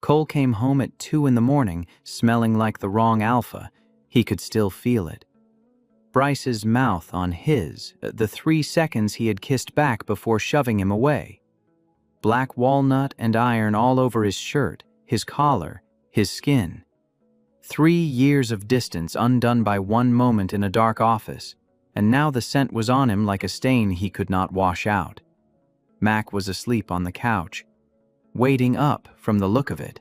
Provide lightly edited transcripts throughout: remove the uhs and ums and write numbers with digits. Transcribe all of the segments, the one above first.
Cole came home at 2 in the morning, smelling like the wrong alpha. He could still feel it. Bryce's mouth on his, the 3 seconds he had kissed back before shoving him away. Black walnut and iron all over his shirt, his collar, his skin. 3 years of distance undone by one moment in a dark office, and now the scent was on him like a stain he could not wash out. Mac was asleep on the couch, waiting up from the look of it.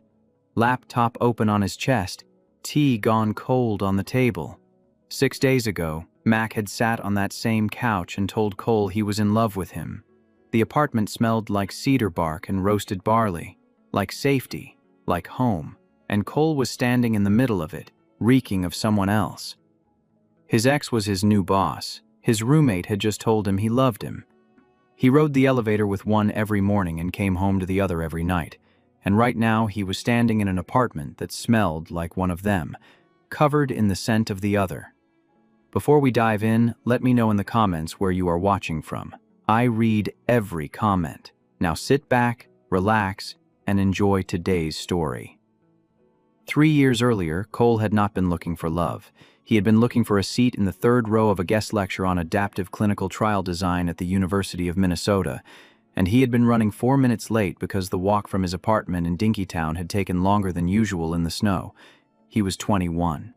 Laptop open on his chest, tea gone cold on the table. 6 days ago, Mac had sat on that same couch and told Cole he was in love with him. The apartment smelled like cedar bark and roasted barley, like safety, like home, and Cole was standing in the middle of it, reeking of someone else. His ex was his new boss. His roommate had just told him he loved him. He rode the elevator with one every morning and came home to the other every night, and right now he was standing in an apartment that smelled like one of them, covered in the scent of the other. Before we dive in, let me know in the comments where you are watching from. I read every comment. Now sit back, relax, and enjoy today's story. 3 years earlier, Cole had not been looking for love. He had been looking for a seat in the 3rd row of a guest lecture on adaptive clinical trial design at the University of Minnesota, and he had been running 4 minutes late because the walk from his apartment in Dinkytown had taken longer than usual in the snow. He was 21.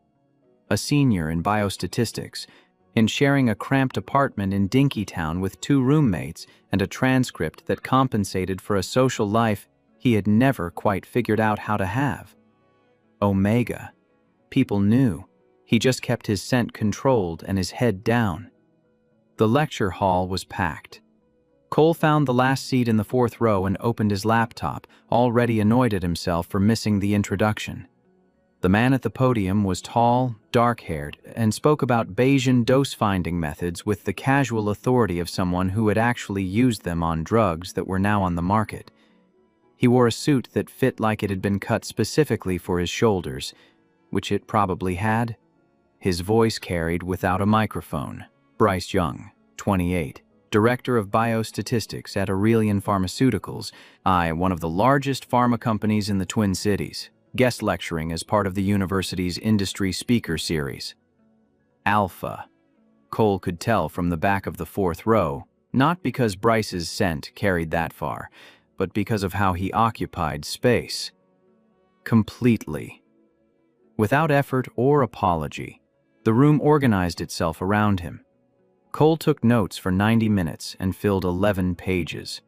A senior in biostatistics, in sharing a cramped apartment in Dinkytown with 2 roommates and a transcript that compensated for a social life he had never quite figured out how to have. Omega. People knew. He just kept his scent controlled and his head down. The lecture hall was packed. Cole found the last seat in the 4th row and opened his laptop, already annoyed at himself for missing the introduction. The man at the podium was tall, dark-haired, and spoke about Bayesian dose-finding methods with the casual authority of someone who had actually used them on drugs that were now on the market. He wore a suit that fit like it had been cut specifically for his shoulders, which it probably had. His voice carried without a microphone. Bryce Young, 28, Director of Biostatistics at Aurelian Pharmaceuticals, one of the largest pharma companies in the Twin Cities, guest lecturing as part of the university's industry speaker series. Alpha. Cole could tell from the back of the 4th row, not because Bryce's scent carried that far, but because of how he occupied space. Completely. Without effort or apology, the room organized itself around him. Cole took notes for 90 minutes and filled 11 pages.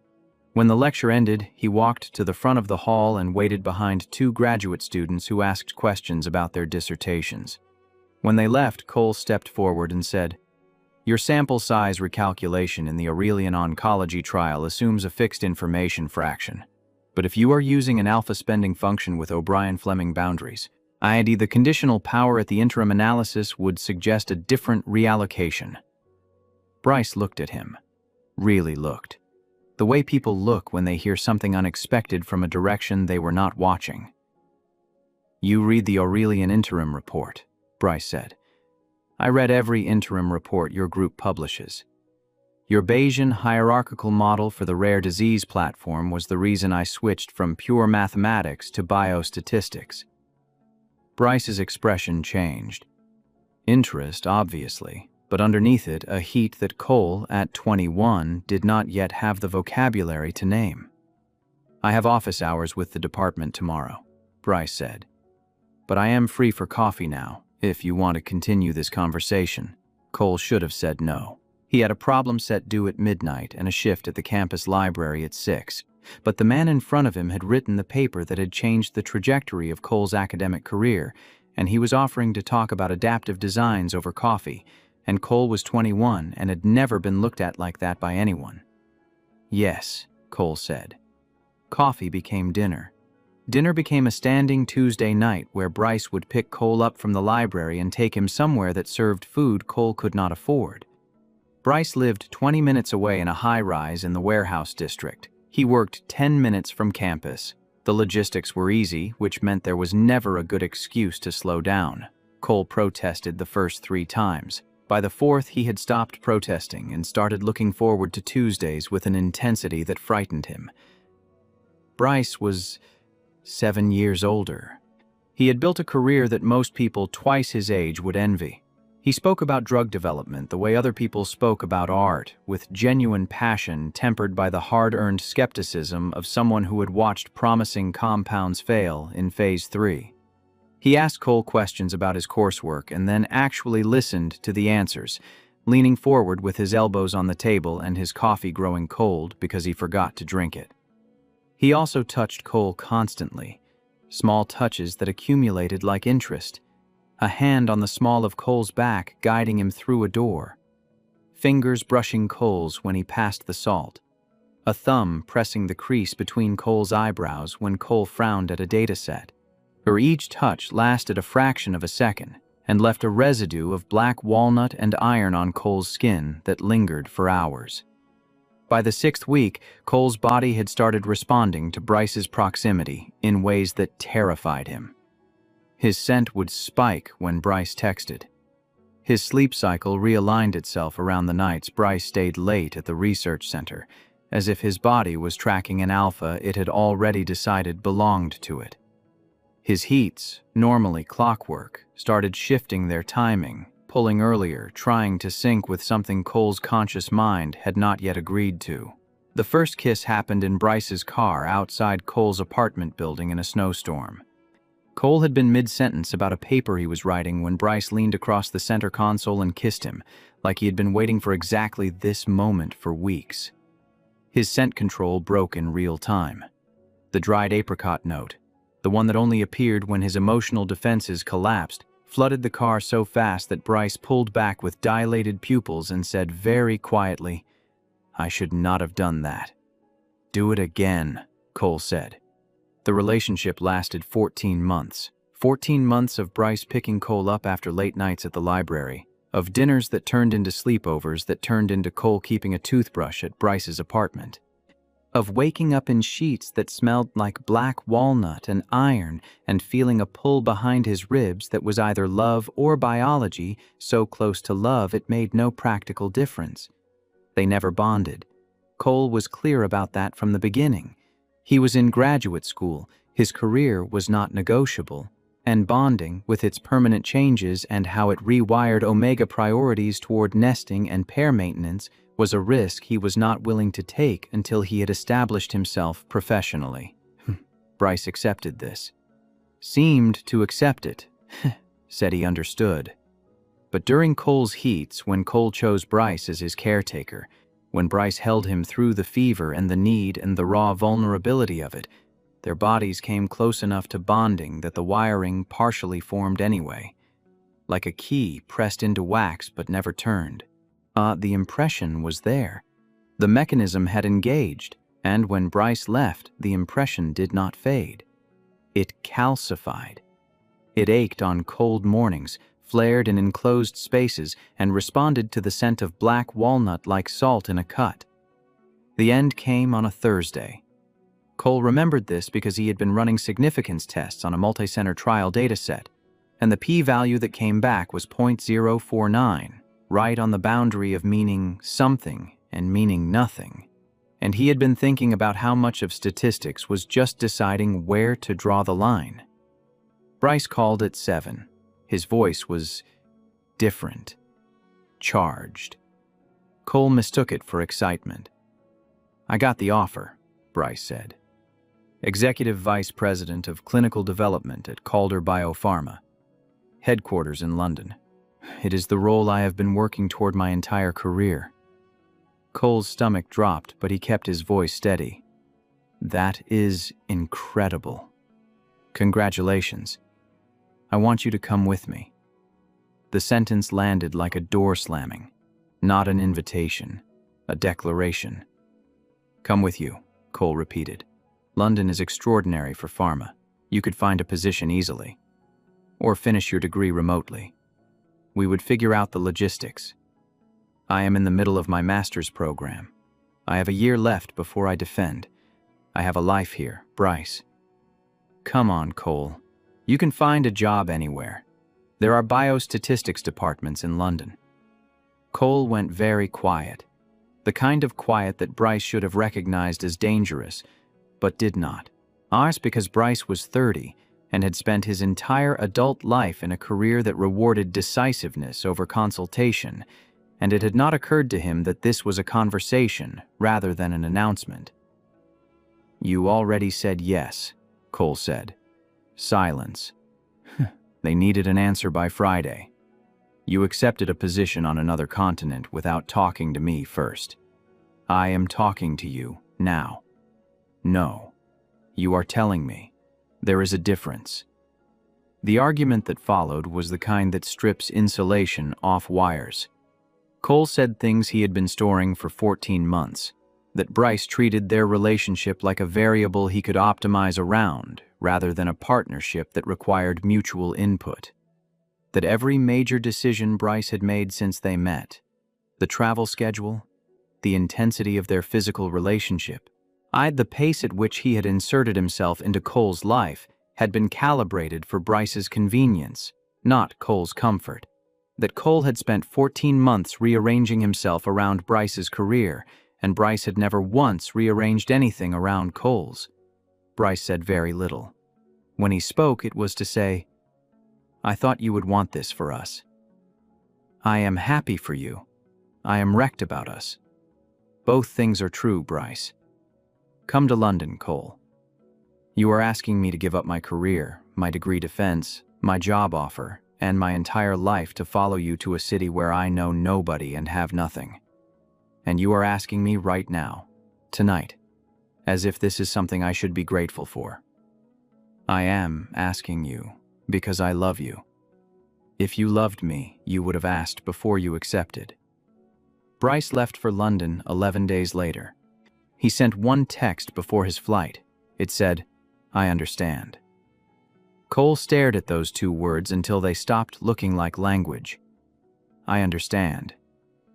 When the lecture ended, he walked to the front of the hall and waited behind 2 graduate students who asked questions about their dissertations. When they left, Cole stepped forward and said, "Your sample size recalculation in the Aurelian oncology trial assumes a fixed information fraction. But if you are using an alpha spending function with O'Brien-Fleming boundaries, i.e. the conditional power at the interim analysis would suggest a different reallocation." Bryce looked at him. Really looked. The way people look when they hear something unexpected from a direction they were not watching. "You read the Aurelian interim report," Bryce said. "I read every interim report your group publishes. Your Bayesian hierarchical model for the rare disease platform was the reason I switched from pure mathematics to biostatistics." Bryce's expression changed. Interest, obviously, but underneath it a heat that Cole, at 21, did not yet have the vocabulary to name. "I have office hours with the department tomorrow," Bryce said. "But I am free for coffee now, if you want to continue this conversation." Cole should have said no. He had a problem set due at midnight and a shift at the campus library at 6. But the man in front of him had written the paper that had changed the trajectory of Cole's academic career, and he was offering to talk about adaptive designs over coffee, and Cole was 21 and had never been looked at like that by anyone. "Yes," Cole said. Coffee became dinner. Dinner became a standing Tuesday night where Bryce would pick Cole up from the library and take him somewhere that served food Cole could not afford. Bryce lived 20 minutes away in a high-rise in the warehouse district. He worked 10 minutes from campus. The logistics were easy, which meant there was never a good excuse to slow down. Cole protested the first 3 times. By the 4th, he had stopped protesting and started looking forward to Tuesdays with an intensity that frightened him. Bryce was 7 years older. He had built a career that most people twice his age would envy. He spoke about drug development the way other people spoke about art, with genuine passion tempered by the hard-earned skepticism of someone who had watched promising compounds fail in Phase 3. He asked Cole questions about his coursework and then actually listened to the answers, leaning forward with his elbows on the table and his coffee growing cold because he forgot to drink it. He also touched Cole constantly, small touches that accumulated like interest. A hand on the small of Cole's back guiding him through a door. Fingers brushing Cole's when he passed the salt. A thumb pressing the crease between Cole's eyebrows when Cole frowned at a dataset. Or each touch lasted a fraction of a second and left a residue of black walnut and iron on Cole's skin that lingered for hours. By the 6th week, Cole's body had started responding to Bryce's proximity in ways that terrified him. His scent would spike when Bryce texted. His sleep cycle realigned itself around the nights Bryce stayed late at the research center, as if his body was tracking an alpha it had already decided belonged to it. His heats, normally clockwork, started shifting their timing, pulling earlier, trying to sync with something Cole's conscious mind had not yet agreed to. The first kiss happened in Bryce's car outside Cole's apartment building in a snowstorm. Cole had been mid-sentence about a paper he was writing when Bryce leaned across the center console and kissed him, like he had been waiting for exactly this moment for weeks. His scent control broke in real time. The dried apricot note, the one that only appeared when his emotional defenses collapsed, flooded the car so fast that Bryce pulled back with dilated pupils and said very quietly, "I should not have done that." "Do it again," Cole said. The relationship lasted 14 months. 14 months of Bryce picking Cole up after late nights at the library, of dinners that turned into sleepovers that turned into Cole keeping a toothbrush at Bryce's apartment, of waking up in sheets that smelled like black walnut and iron and feeling a pull behind his ribs that was either love or biology, so close to love it made no practical difference. They never bonded. Cole was clear about that from the beginning. He was in graduate school, his career was not negotiable, and bonding, with its permanent changes and how it rewired Omega priorities toward nesting and pair maintenance, was a risk he was not willing to take until he had established himself professionally. Bryce accepted this. Seemed to accept it. Said he understood. But during Cole's heats, when Cole chose Bryce as his caretaker, when Bryce held him through the fever and the need and the raw vulnerability of it, their bodies came close enough to bonding that the wiring partially formed anyway, like a key pressed into wax but never turned. The impression was there. The mechanism had engaged, and when Bryce left, the impression did not fade. It calcified. It ached on cold mornings, flared in enclosed spaces, and responded to the scent of black walnut like salt in a cut. The end came on a Thursday. Cole remembered this because he had been running significance tests on a multi-center trial dataset, and the p-value that came back was .049, right on the boundary of meaning something and meaning nothing. And he had been thinking about how much of statistics was just deciding where to draw the line. Bryce called at 7. His voice was different, charged. Cole mistook it for excitement. "I got the offer," Bryce said. "Executive Vice President of Clinical Development at Calder Biopharma, headquarters in London. It is the role I have been working toward my entire career." Cole's stomach dropped, but he kept his voice steady. "That is incredible. Congratulations. I want you to come with me." The sentence landed like a door slamming, not an invitation, a declaration. "Come with you," Cole repeated. "London is extraordinary for pharma. You could find a position easily. Or finish your degree remotely. We would figure out the logistics. I am in the middle of my master's program. I have a year left before I defend. I have a life here, Bryce." "Come on, Cole. You can find a job anywhere. There are biostatistics departments in London." Cole went very quiet, the kind of quiet that Bryce should have recognized as dangerous, but did not. Ours because Bryce was 30 and had spent his entire adult life in a career that rewarded decisiveness over consultation, and it had not occurred to him that this was a conversation rather than an announcement. "You already said yes," Cole said. Silence. They needed an answer by Friday. "You accepted a position on another continent without talking to me first. I am talking to you now." "No. You are telling me. There is a difference." The argument that followed was the kind that strips insulation off wires. Cole said things he had been storing for 14 months, that Bryce treated their relationship like a variable he could optimize around rather than a partnership that required mutual input. That every major decision Bryce had made since they met, the travel schedule, the intensity of their physical relationship, the pace at which he had inserted himself into Cole's life, had been calibrated for Bryce's convenience, not Cole's comfort. That Cole had spent 14 months rearranging himself around Bryce's career, and Bryce had never once rearranged anything around Cole's. Bryce said very little. When he spoke, it was to say, "I thought you would want this for us. I am happy for you. I am wrecked about us. Both things are true, Bryce. Come to London, Cole. You are asking me to give up my career, my degree defense, my job offer, and my entire life to follow you to a city where I know nobody and have nothing. And you are asking me right now, tonight, as if this is something I should be grateful for. I am asking you because I love you. If you loved me, you would have asked before you accepted." Bryce left for London 11 days later. He sent one text before his flight. It said, "I understand." Cole stared at those two words until they stopped looking like language. "I understand."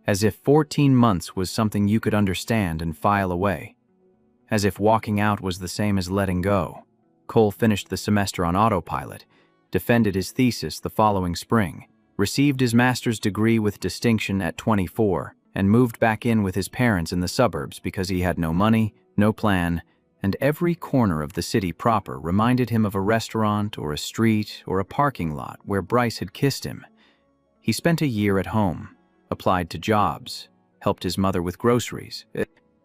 As if 14 months was something you could understand and file away. As if walking out was the same as letting go. Cole finished the semester on autopilot, defended his thesis the following spring, received his master's degree with distinction at 24, and moved back in with his parents in the suburbs because he had no money, no plan, and every corner of the city proper reminded him of a restaurant or a street or a parking lot where Bryce had kissed him. He spent a year at home, applied to jobs, helped his mother with groceries,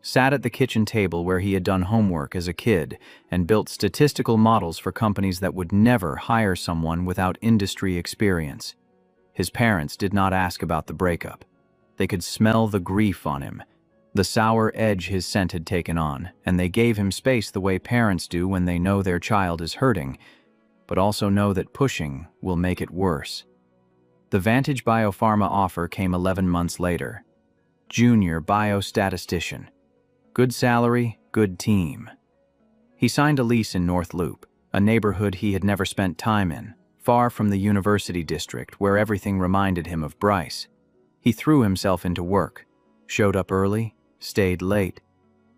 sat at the kitchen table where he had done homework as a kid, and built statistical models for companies that would never hire someone without industry experience. His parents did not ask about the breakup. They could smell the grief on him, the sour edge his scent had taken on, and they gave him space the way parents do when they know their child is hurting, but also know that pushing will make it worse. The Vantage Biopharma offer came 11 months later. Junior biostatistician. Good salary, good team. He signed a lease in North Loop, a neighborhood he had never spent time in, far from the university district where everything reminded him of Bryce. He threw himself into work, showed up early, stayed late,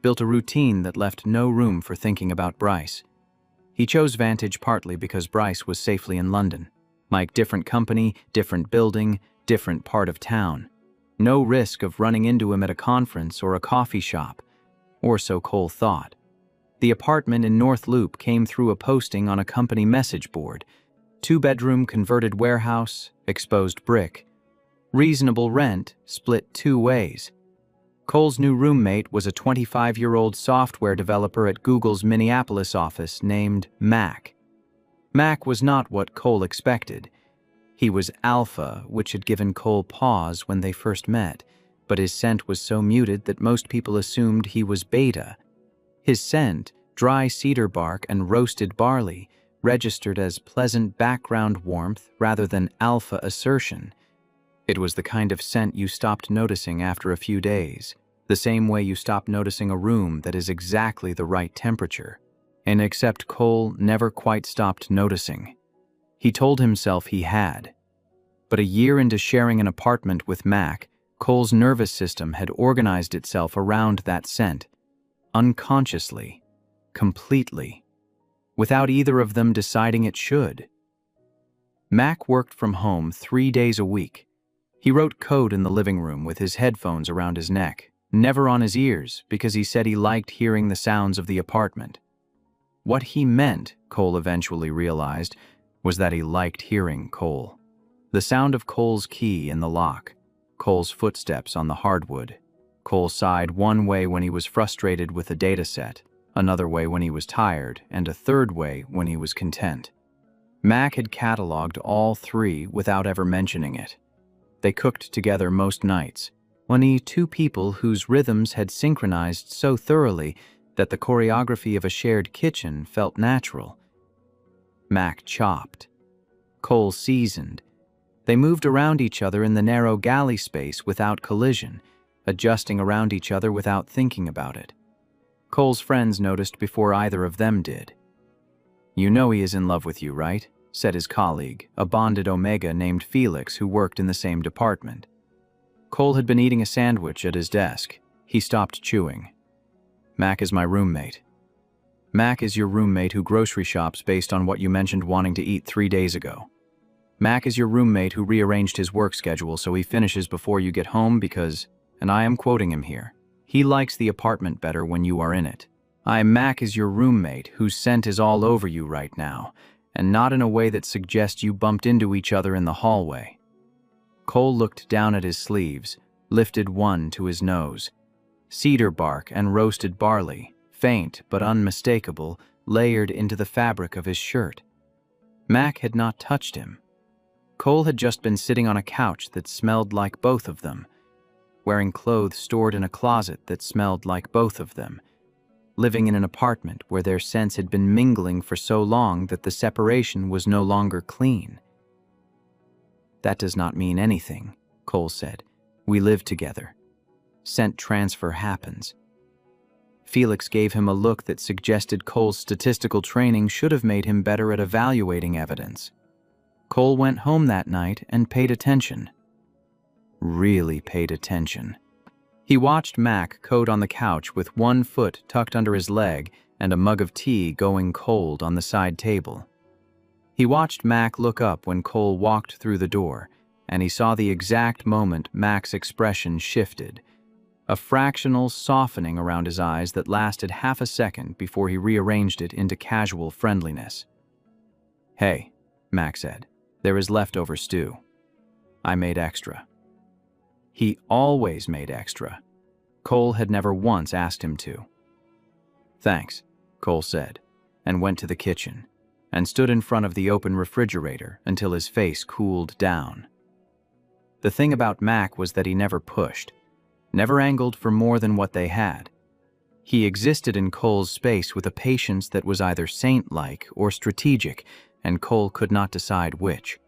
built a routine that left no room for thinking about Bryce. He chose Vantage partly because Bryce was safely in London. Like different company, different building, different part of town. No risk of running into him at a conference or a coffee shop, or so Cole thought. The apartment in North Loop came through a posting on a company message board. 2-bedroom converted warehouse, exposed brick. Reasonable rent, split 2 ways. Cole's new roommate was a 25-year-old software developer at Google's Minneapolis office named Mac. Mac was not what Cole expected. He was alpha, which had given Cole pause when they first met, but his scent was so muted that most people assumed he was beta. His scent, dry cedar bark and roasted barley, registered as pleasant background warmth rather than alpha assertion. It was the kind of scent you stopped noticing after a few days, the same way you stop noticing a room that is exactly the right temperature. And except Cole never quite stopped noticing. He told himself he had. But a year into sharing an apartment with Mac, Cole's nervous system had organized itself around that scent, unconsciously, completely, without either of them deciding it should. Mac worked from home 3 days a week. He wrote code in the living room with his headphones around his neck, never on his ears because he said he liked hearing the sounds of the apartment. What he meant, Cole eventually realized, was that he liked hearing Cole. The sound of Cole's key in the lock, Cole's footsteps on the hardwood. Cole sighed one way when he was frustrated with a data set, another way when he was tired, and a third way when he was content. Mac had cataloged all three without ever mentioning it. They cooked together most nights, only two people whose rhythms had synchronized so thoroughly that the choreography of a shared kitchen felt natural. Mac chopped. Cole seasoned. They moved around each other in the narrow galley space without collision, adjusting around each other without thinking about it. Cole's friends noticed before either of them did. "You know he is in love with you, right?" said his colleague, a bonded Omega named Felix who worked in the same department. Cole had been eating a sandwich at his desk. He stopped chewing. "Mac is my roommate." "Mac is your roommate who grocery shops based on what you mentioned wanting to eat 3 days ago. Mac is your roommate who rearranged his work schedule so he finishes before you get home because, and I am quoting him here, he likes the apartment better when you are in it. Mac is your roommate whose scent is all over you right now, and not in a way that suggests you bumped into each other in the hallway." Cole looked down at his sleeves, lifted one to his nose. Cedar bark and roasted barley, faint but unmistakable, layered into the fabric of his shirt. Mac had not touched him. Cole had just been sitting on a couch that smelled like both of them, wearing clothes stored in a closet that smelled like both of them, living in an apartment where their scents had been mingling for so long that the separation was no longer clean. "That does not mean anything," Cole said. "We live together. Scent transfer happens." Felix gave him a look that suggested Cole's statistical training should have made him better at evaluating evidence. Cole went home that night and paid attention. Really paid attention. He watched Mac code on the couch with one foot tucked under his leg and a mug of tea going cold on the side table. He watched Mac look up when Cole walked through the door, and he saw the exact moment Mac's expression shifted, a fractional softening around his eyes that lasted half a second before he rearranged it into casual friendliness. "Hey," Mac said, "there is leftover stew. I made extra." He always made extra. Cole had never once asked him to. "Thanks," Cole said, and went to the kitchen, and stood in front of the open refrigerator until his face cooled down. The thing about Mac was that he never pushed, never angled for more than what they had. He existed in Cole's space with a patience that was either saint-like or strategic, and Cole could not decide which.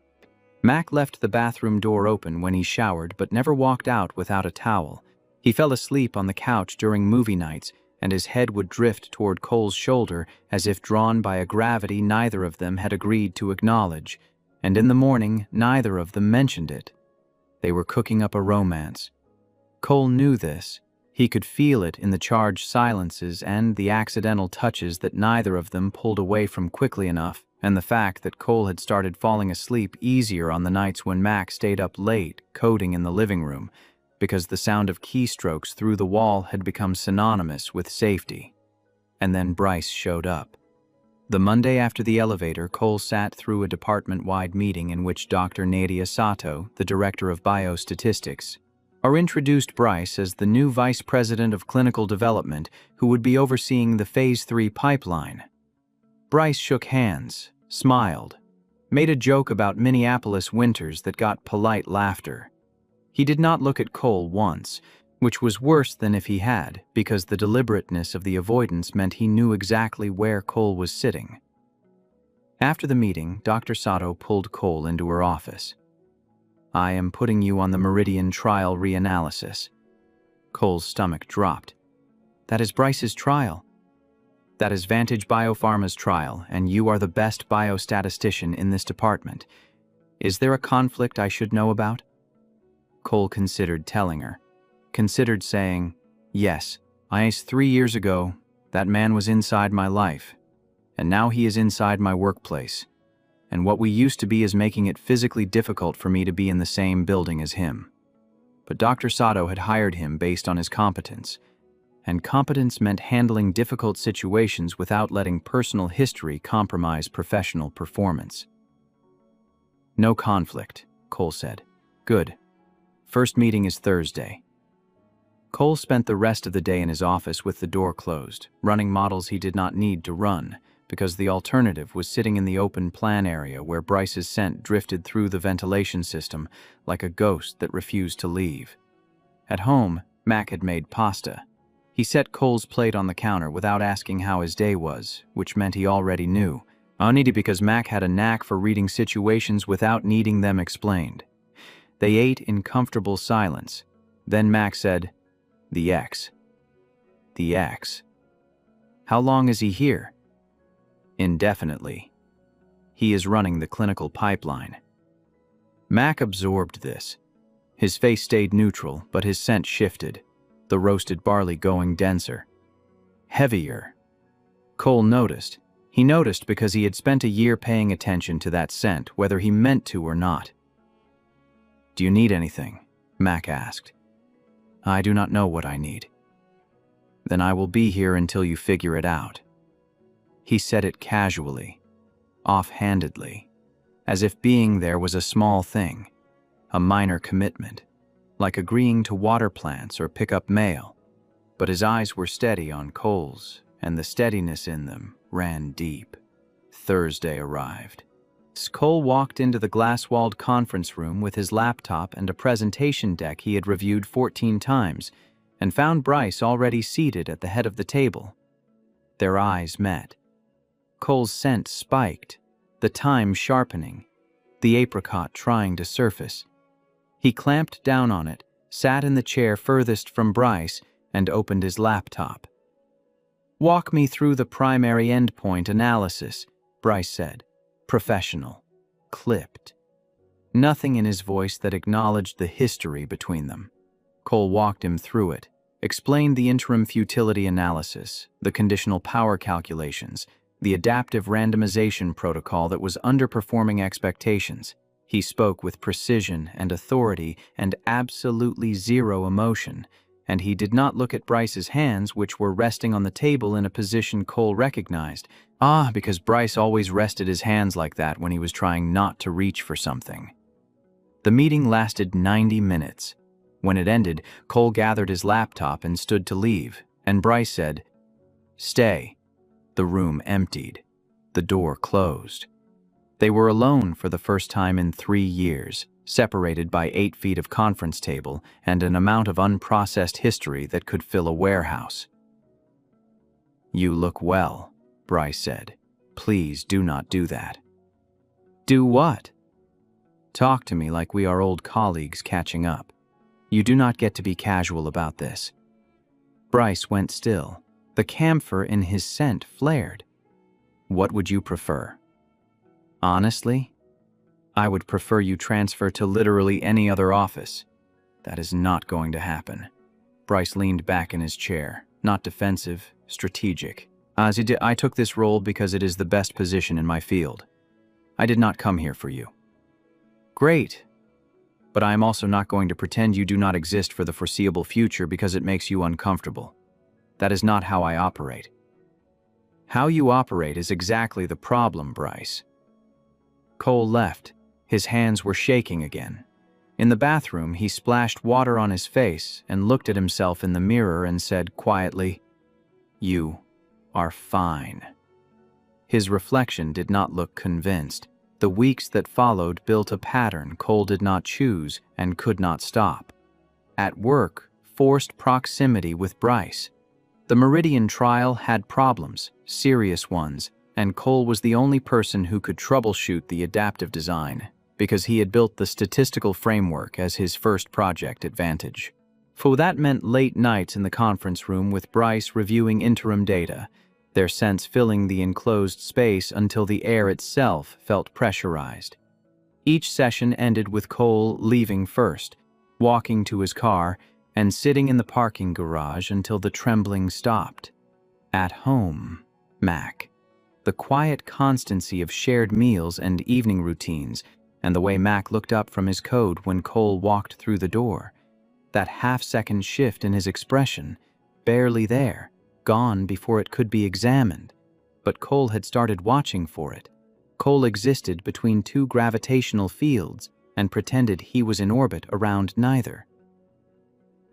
Mac left the bathroom door open when he showered but never walked out without a towel. He fell asleep on the couch during movie nights, and his head would drift toward Cole's shoulder as if drawn by a gravity neither of them had agreed to acknowledge, and in the morning neither of them mentioned it. They were cooking up a romance. Cole knew this. He could feel it in the charged silences and the accidental touches that neither of them pulled away from quickly enough, and the fact that Cole had started falling asleep easier on the nights when Mac stayed up late, coding in the living room, because the sound of keystrokes through the wall had become synonymous with safety. And then Bryce showed up. The Monday after the elevator, Cole sat through a department-wide meeting in which Dr. Nadia Sato, the director of biostatistics, introduced Bryce as the new vice president of clinical development who would be overseeing the Phase 3 pipeline. Bryce shook hands, smiled, made a joke about Minneapolis winters that got polite laughter. He did not look at Cole once, which was worse than if he had, because the deliberateness of the avoidance meant he knew exactly where Cole was sitting. After the meeting, Dr. Sato pulled Cole into her office. "I am putting you on the Meridian trial reanalysis." Cole's stomach dropped. "That is Bryce's trial." "That is Vantage Biopharma's trial, and you are the best biostatistician in this department. Is there a conflict I should know about?" Cole considered telling her. Considered saying, "Yes, 3 years ago, that man was inside my life, and now he is inside my workplace, and what we used to be is making it physically difficult for me to be in the same building as him. But Dr. Sato had hired him based on his competence, and competence meant handling difficult situations without letting personal history compromise professional performance. "No conflict," Cole said. "Good. First meeting is Thursday." Cole spent the rest of the day in his office with the door closed, running models he did not need to run, because the alternative was sitting in the open plan area where Bryce's scent drifted through the ventilation system like a ghost that refused to leave. At home, Mac had made pasta. He set Cole's plate on the counter without asking how his day was, which meant he already knew, only because Mac had a knack for reading situations without needing them explained. They ate in comfortable silence. Then Mac said, "The X." "The X. How long is he here?" "Indefinitely. He is running the clinical pipeline." Mac absorbed this. His face stayed neutral, but his scent shifted, the roasted barley going denser, heavier. Cole noticed. He noticed because he had spent a year paying attention to that scent, whether he meant to or not. "Do you need anything?" Mac asked. "I do not know what I need." "Then I will be here until you figure it out." He said it casually, offhandedly, as if being there was a small thing, a minor commitment, like agreeing to water plants or pick up mail. But his eyes were steady on Cole's, and the steadiness in them ran deep. Thursday arrived. Cole walked into the glass-walled conference room with his laptop and a presentation deck he had reviewed 14 times, and found Bryce already seated at the head of the table. Their eyes met. Cole's scent spiked, the thyme sharpening, the apricot trying to surface. He clamped down on it, sat in the chair furthest from Bryce, and opened his laptop. "Walk me through the primary endpoint analysis," Bryce said. Professional. Clipped. Nothing in his voice that acknowledged the history between them. Cole walked him through it, explained the interim futility analysis, the conditional power calculations, the adaptive randomization protocol that was underperforming expectations. He spoke with precision and authority and absolutely zero emotion, and he did not look at Bryce's hands, which were resting on the table in a position Cole recognized. Because Bryce always rested his hands like that when he was trying not to reach for something. The meeting lasted 90 minutes. When it ended, Cole gathered his laptop and stood to leave, and Bryce said, "Stay." The room emptied. The door closed. They were alone for the first time in 3 years, separated by 8 feet of conference table and an amount of unprocessed history that could fill a warehouse. "You look well," Bryce said. "Please do not do that." "Do what?" "Talk to me like we are old colleagues catching up. You do not get to be casual about this." Bryce went still. The camphor in his scent flared. "What would you prefer?" "Honestly, I would prefer you transfer to literally any other office." "That is not going to happen." Bryce leaned back in his chair, not defensive, strategic. "I took this role because it is the best position in my field. I did not come here for you." "Great. But I am also not going to pretend you do not exist for the foreseeable future because it makes you uncomfortable. That is not how I operate." "How you operate is exactly the problem, Bryce." Cole left. His hands were shaking again. In the bathroom, he splashed water on his face and looked at himself in the mirror and said quietly, "You are fine." His reflection did not look convinced. The weeks that followed built a pattern Cole did not choose and could not stop. At work, forced proximity with Bryce. The Meridian trial had problems, serious ones, and Cole was the only person who could troubleshoot the adaptive design, because he had built the statistical framework as his first project advantage. For that meant late nights in the conference room with Bryce reviewing interim data, their scents filling the enclosed space until the air itself felt pressurized. Each session ended with Cole leaving first, walking to his car, and sitting in the parking garage until the trembling stopped. At home, Mac. The quiet constancy of shared meals and evening routines, and the way Mac looked up from his code when Cole walked through the door. That half-second shift in his expression, barely there, gone before it could be examined. But Cole had started watching for it. Cole existed between two gravitational fields and pretended he was in orbit around neither.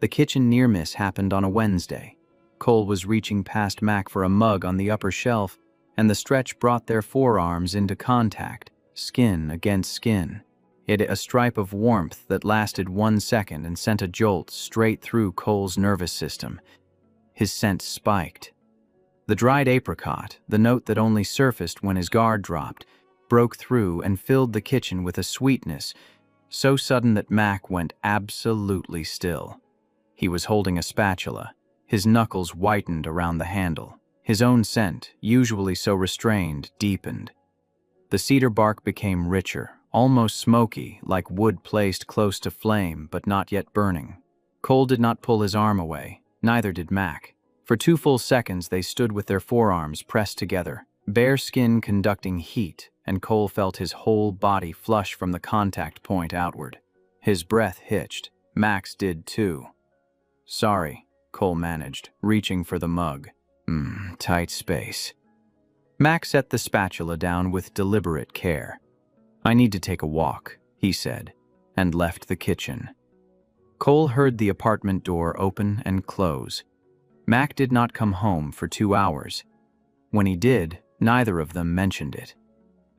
The kitchen near miss happened on a Wednesday. Cole was reaching past Mac for a mug on the upper shelf, and the stretch brought their forearms into contact, skin against skin. It a stripe of warmth that lasted 1 second and sent a jolt straight through Cole's nervous system. His sense spiked. The dried apricot, the note that only surfaced when his guard dropped, broke through and filled the kitchen with a sweetness so sudden that Mac went absolutely still. He was holding a spatula. His knuckles whitened around the handle. His own scent, usually so restrained, deepened. The cedar bark became richer, almost smoky, like wood placed close to flame but not yet burning. Cole did not pull his arm away, neither did Mac. For 2 full seconds they stood with their forearms pressed together, bare skin conducting heat, and Cole felt his whole body flush from the contact point outward. His breath hitched. Mac's did too. "Sorry," Cole managed, reaching for the mug. Tight space." Mac set the spatula down with deliberate care. "I need to take a walk," he said, and left the kitchen. Cole heard the apartment door open and close. Mac did not come home for 2 hours. When he did, neither of them mentioned it.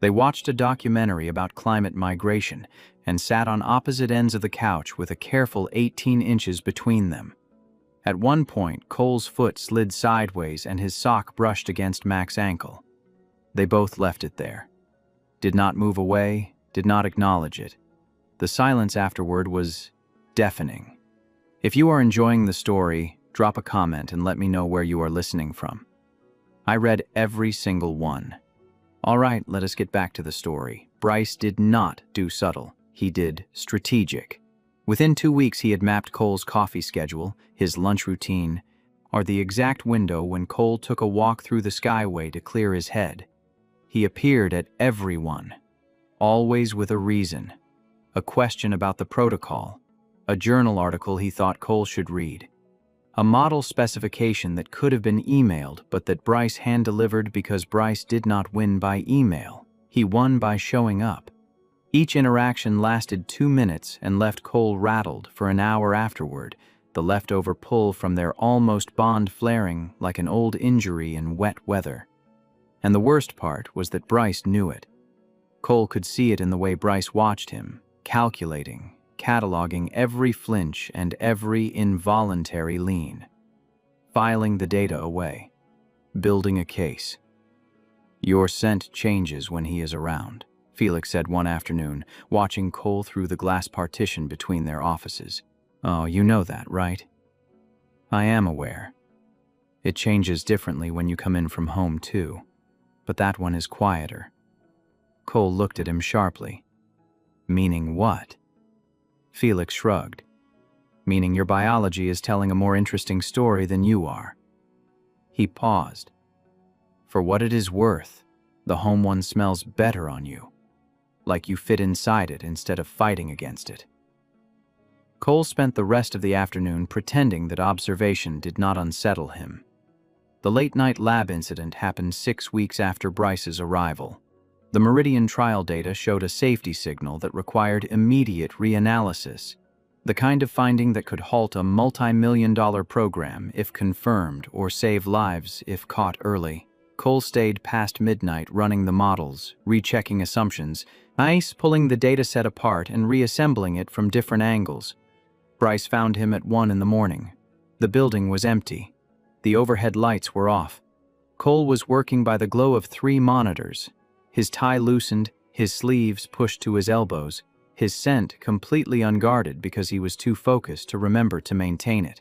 They watched a documentary about climate migration and sat on opposite ends of the couch with a careful 18 inches between them. At one point, Cole's foot slid sideways and his sock brushed against Mac's ankle. They both left it there. Did not move away, did not acknowledge it. The silence afterward was deafening. If you are enjoying the story, drop a comment and let me know where you are listening from. I read every single one. All right, let us get back to the story. Bryce did not do subtle. He did strategic. Within 2 weeks, he had mapped Cole's coffee schedule, his lunch routine, or the exact window when Cole took a walk through the skyway to clear his head. He appeared at everyone, always with a reason, a question about the protocol, a journal article he thought Cole should read, a model specification that could have been emailed but that Bryce hand-delivered because Bryce did not win by email. He won by showing up. Each interaction lasted 2 minutes and left Cole rattled for an hour afterward, the leftover pull from their almost bond flaring like an old injury in wet weather. And the worst part was that Bryce knew it. Cole could see it in the way Bryce watched him, calculating, cataloging every flinch and every involuntary lean, filing the data away, building a case. "Your scent changes when he is around," Felix said one afternoon, watching Cole through the glass partition between their offices. "Oh, you know that, right?" "I am aware. It changes differently when you come in from home, too. But that one is quieter." Cole looked at him sharply. "Meaning what?" Felix shrugged. "Meaning your biology is telling a more interesting story than you are." He paused. "For what it is worth, the home one smells better on you. Like you fit inside it instead of fighting against it." Cole spent the rest of the afternoon pretending that observation did not unsettle him. The late-night lab incident happened 6 weeks after Bryce's arrival. The Meridian trial data showed a safety signal that required immediate reanalysis, the kind of finding that could halt a multi-million-dollar program if confirmed or save lives if caught early. Cole stayed past midnight running the models, rechecking assumptions, pulling the dataset apart and reassembling it from different angles. Bryce found him at 1 in the morning. The building was empty. The overhead lights were off. Cole was working by the glow of 3 monitors, his tie loosened, his sleeves pushed to his elbows, his scent completely unguarded because he was too focused to remember to maintain it.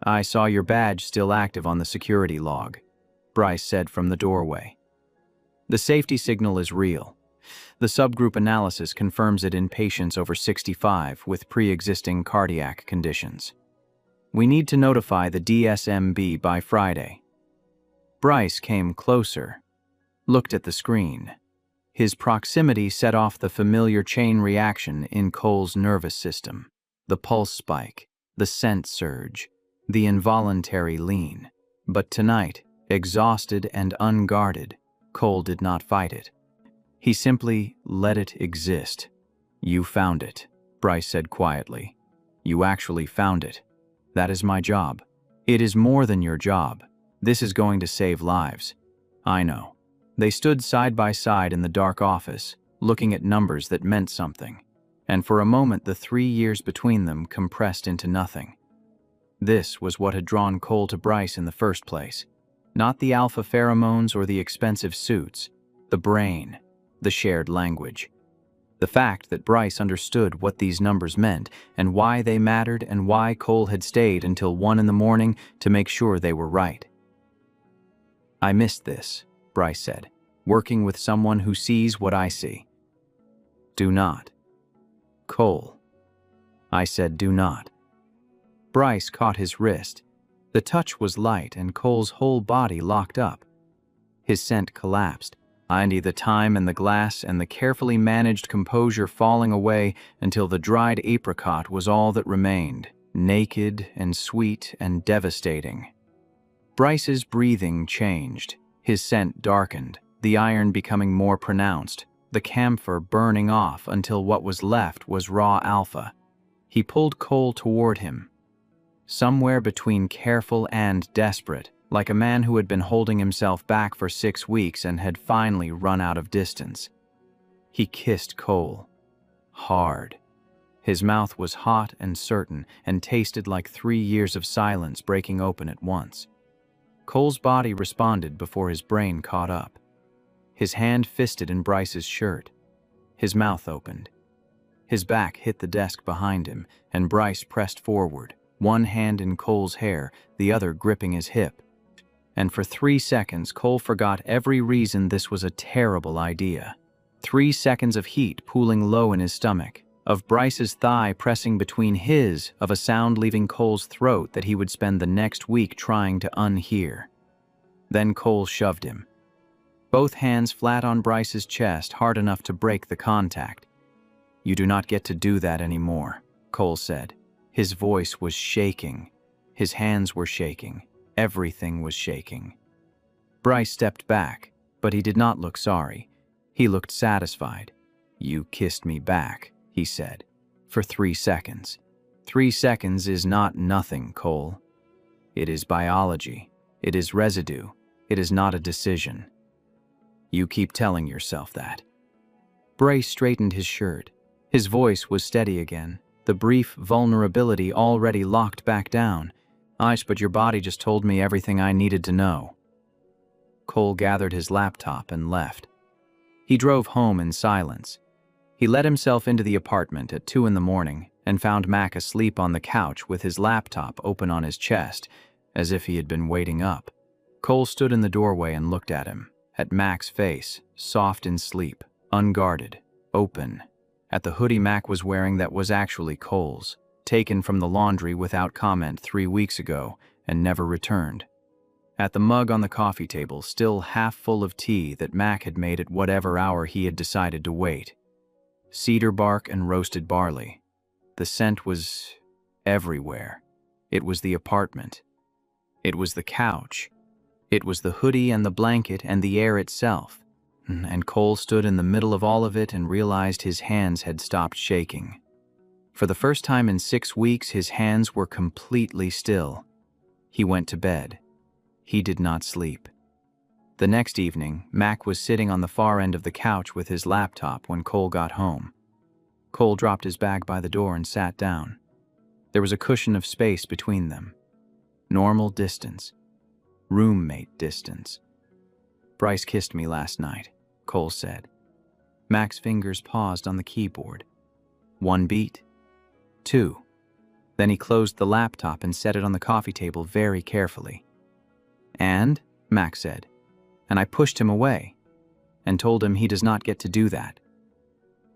"I saw your badge still active on the security log," Bryce said from the doorway. "The safety signal is real. The subgroup analysis confirms it in patients over 65 with pre-existing cardiac conditions. We need to notify the DSMB by Friday." Bryce came closer, looked at the screen. His proximity set off the familiar chain reaction in Cole's nervous system. The pulse spike, the scent surge, the involuntary lean. But tonight, exhausted and unguarded, Cole did not fight it. He simply let it exist. "You found it," Bryce said quietly. "You actually found it. That is my job. It is more than your job. This is going to save lives." "I know." They stood side by side in the dark office, looking at numbers that meant something, and for a moment the 3 years between them compressed into nothing. This was what had drawn Cole to Bryce in the first place. Not the alpha pheromones or the expensive suits, the brain, the shared language. The fact that Bryce understood what these numbers meant and why they mattered and why Cole had stayed until 1 in the morning to make sure they were right. "I missed this," Bryce said, "working with someone who sees what I see." "Do not." "Cole." I said, "Do not." Bryce caught his wrist. The touch was light and Cole's whole body locked up. His scent collapsed. The time and the glass and the carefully managed composure falling away until the dried apricot was all that remained, naked and sweet and devastating. Bryce's breathing changed. His scent darkened, the iron becoming more pronounced, the camphor burning off until what was left was raw alpha. He pulled Cole toward him, somewhere between careful and desperate, like a man who had been holding himself back for 6 weeks and had finally run out of distance. He kissed Cole. Hard. His mouth was hot and certain and tasted like 3 years of silence breaking open at once. Cole's body responded before his brain caught up. His hand fisted in Bryce's shirt. His mouth opened. His back hit the desk behind him, and Bryce pressed forward, one hand in Cole's hair, the other gripping his hip. And for 3 seconds, Cole forgot every reason this was a terrible idea. 3 seconds of heat pooling low in his stomach, of Bryce's thigh pressing between his, of a sound leaving Cole's throat that he would spend the next week trying to unhear. Then Cole shoved him. Both hands flat on Bryce's chest, hard enough to break the contact. "You do not get to do that anymore," Cole said. His voice was shaking. His hands were shaking. Everything was shaking. Bryce stepped back, but he did not look sorry. He looked satisfied. "You kissed me back," he said, "for 3 seconds. 3 seconds is not nothing, Cole. It is biology. It is residue. It is not a decision. You keep telling yourself that." Bryce straightened his shirt. His voice was steady again, the brief vulnerability already locked back down. But your body just told me everything I needed to know." Cole gathered his laptop and left. He drove home in silence. He let himself into the apartment at 2 in the morning and found Mac asleep on the couch with his laptop open on his chest, as if he had been waiting up. Cole stood in the doorway and looked at him, at Mac's face, soft in sleep, unguarded, open, at the hoodie Mac was wearing that was actually Cole's, taken from the laundry without comment 3 weeks ago and never returned. At the mug on the coffee table, still half full of tea that Mac had made at whatever hour he had decided to wait. Cedar bark and roasted barley. The scent was everywhere. It was the apartment. It was the couch. It was the hoodie and the blanket and the air itself. And Cole stood in the middle of all of it and realized his hands had stopped shaking. For the first time in 6 weeks, his hands were completely still. He went to bed. He did not sleep. The next evening, Mac was sitting on the far end of the couch with his laptop when Cole got home. Cole dropped his bag by the door and sat down. There was a cushion of space between them. Normal distance. Roommate distance. "Bryce kissed me last night," Cole said. Mac's fingers paused on the keyboard. 1 beat. 2. Then he closed the laptop and set it on the coffee table very carefully. "And," Mac said, "and I pushed him away and told him he does not get to do that.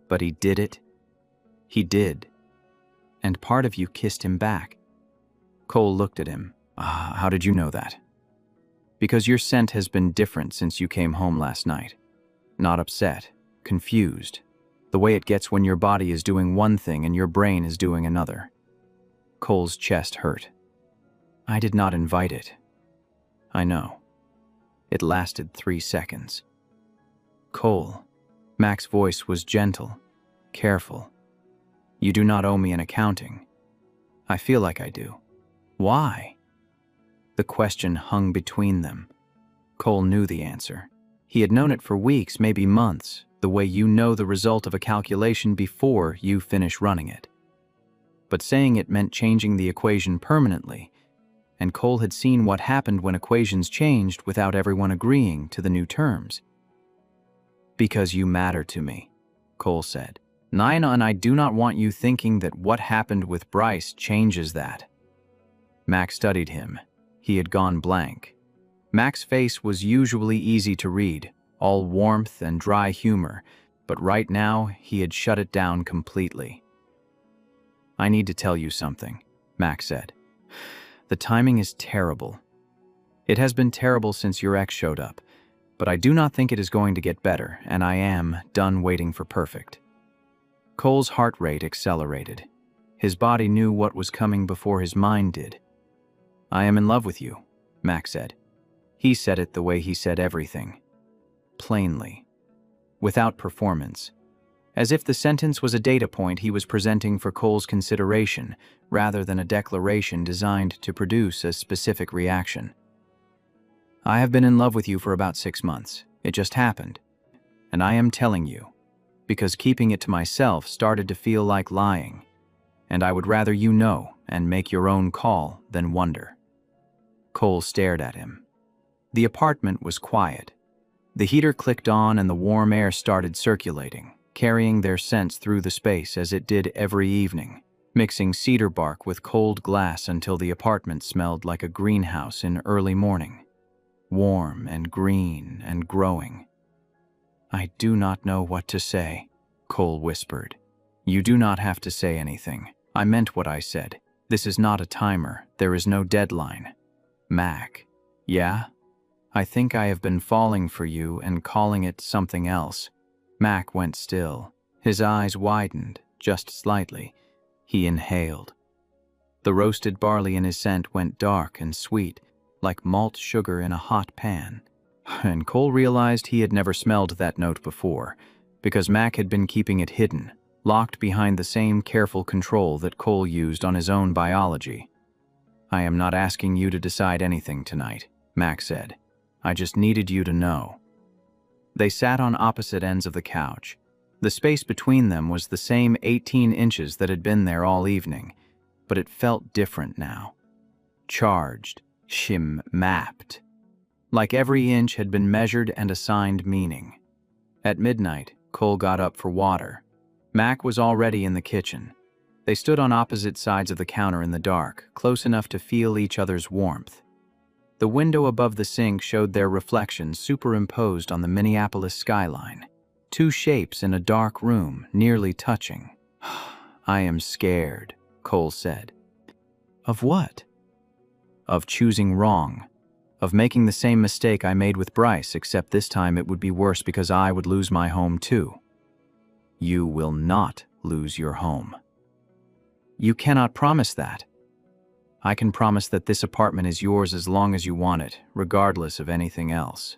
But he did it. He did. And part of you kissed him back." Cole looked at him. How did you know that?" "Because your scent has been different since you came home last night. Not upset, confused. The way it gets when your body is doing one thing and your brain is doing another." Cole's chest hurt. I did not invite it. I know. It lasted 3 seconds. Cole. Mac's voice was gentle, careful. You do not owe me an accounting. I feel like I do. Why? The question hung between them. Cole knew the answer. He had known it for weeks, maybe months, the way you know the result of a calculation before you finish running it. But saying it meant changing the equation permanently, and Cole had seen what happened when equations changed without everyone agreeing to the new terms. Because you matter to me, Cole said. Naina and I do not want you thinking that what happened with Bryce changes that. Mac studied him. He had gone blank. Mac's face was usually easy to read, all warmth and dry humor, but right now he had shut it down completely. I need to tell you something, Mac said. The timing is terrible. It has been terrible since your ex showed up, but I do not think it is going to get better, and I am done waiting for perfect. Cole's heart rate accelerated. His body knew what was coming before his mind did. I am in love with you, Mac said. He said it the way he said everything. Plainly. Without performance. As if the sentence was a data point he was presenting for Cole's consideration, rather than a declaration designed to produce a specific reaction. I have been in love with you for about 6 months. It just happened. And I am telling you, because keeping it to myself started to feel like lying, and I would rather you know and make your own call than wonder. Cole stared at him. The apartment was quiet. The heater clicked on and the warm air started circulating, carrying their scents through the space as it did every evening, mixing cedar bark with cold glass until the apartment smelled like a greenhouse in early morning, warm and green and growing. I do not know what to say, Cole whispered. You do not have to say anything. I meant what I said. This is not a timer. There is no deadline. Mac. Yeah? I think I have been falling for you and calling it something else. Mac went still. His eyes widened, just slightly. He inhaled. The roasted barley in his scent went dark and sweet, like malt sugar in a hot pan. And Cole realized he had never smelled that note before, because Mac had been keeping it hidden, locked behind the same careful control that Cole used on his own biology. I am not asking you to decide anything tonight, Mac said. I just needed you to know. They sat on opposite ends of the couch. The space between them was the same 18 inches that had been there all evening, but it felt different now. Charged, mapped. Like every inch had been measured and assigned meaning. At midnight, Cole got up for water. Mac was already in the kitchen. They stood on opposite sides of the counter in the dark, close enough to feel each other's warmth. The window above the sink showed their reflections superimposed on the Minneapolis skyline. 2 shapes in a dark room, nearly touching. I am scared, Cole said. Of what? Of choosing wrong. Of making the same mistake I made with Bryce, except this time it would be worse because I would lose my home too. You will not lose your home. You cannot promise that. I can promise that this apartment is yours as long as you want it, regardless of anything else.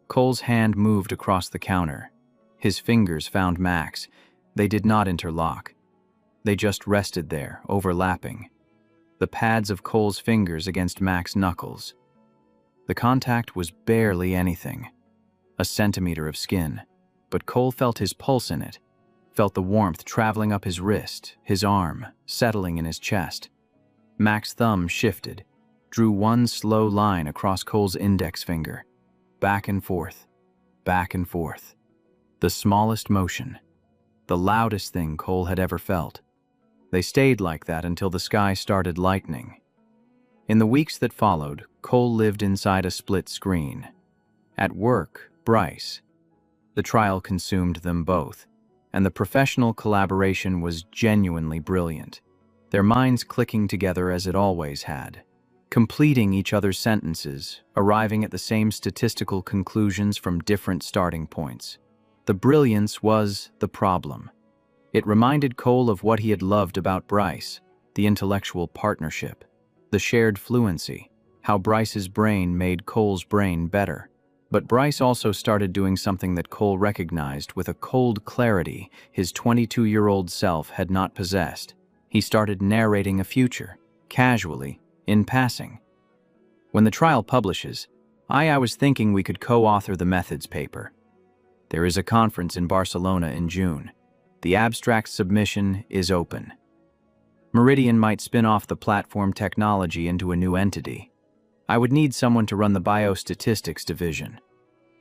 Cole's hand moved across the counter. His fingers found Mac's. They did not interlock. They just rested there, overlapping. The pads of Cole's fingers against Mac's knuckles. The contact was barely anything. A centimeter of skin. But Cole felt his pulse in it. Felt the warmth traveling up his wrist, his arm, settling in his chest. Mac's thumb shifted, drew one slow line across Cole's index finger. Back and forth, back and forth. The smallest motion. The loudest thing Cole had ever felt. They stayed like that until the sky started lightening. In the weeks that followed, Cole lived inside a split screen. At work, Bryce. The trial consumed them both, and the professional collaboration was genuinely brilliant. Their minds clicking together as it always had, completing each other's sentences, arriving at the same statistical conclusions from different starting points. The brilliance was the problem. It reminded Cole of what he had loved about Bryce, the intellectual partnership. The shared fluency, how Bryce's brain made Cole's brain better. But Bryce also started doing something that Cole recognized with a cold clarity his 22-year-old self had not possessed. He started narrating a future, casually, in passing. When the trial publishes, I was thinking we could co-author the methods paper. There is a conference in Barcelona in June. The abstract submission is open. Meridian might spin off the platform technology into a new entity. I would need someone to run the biostatistics division.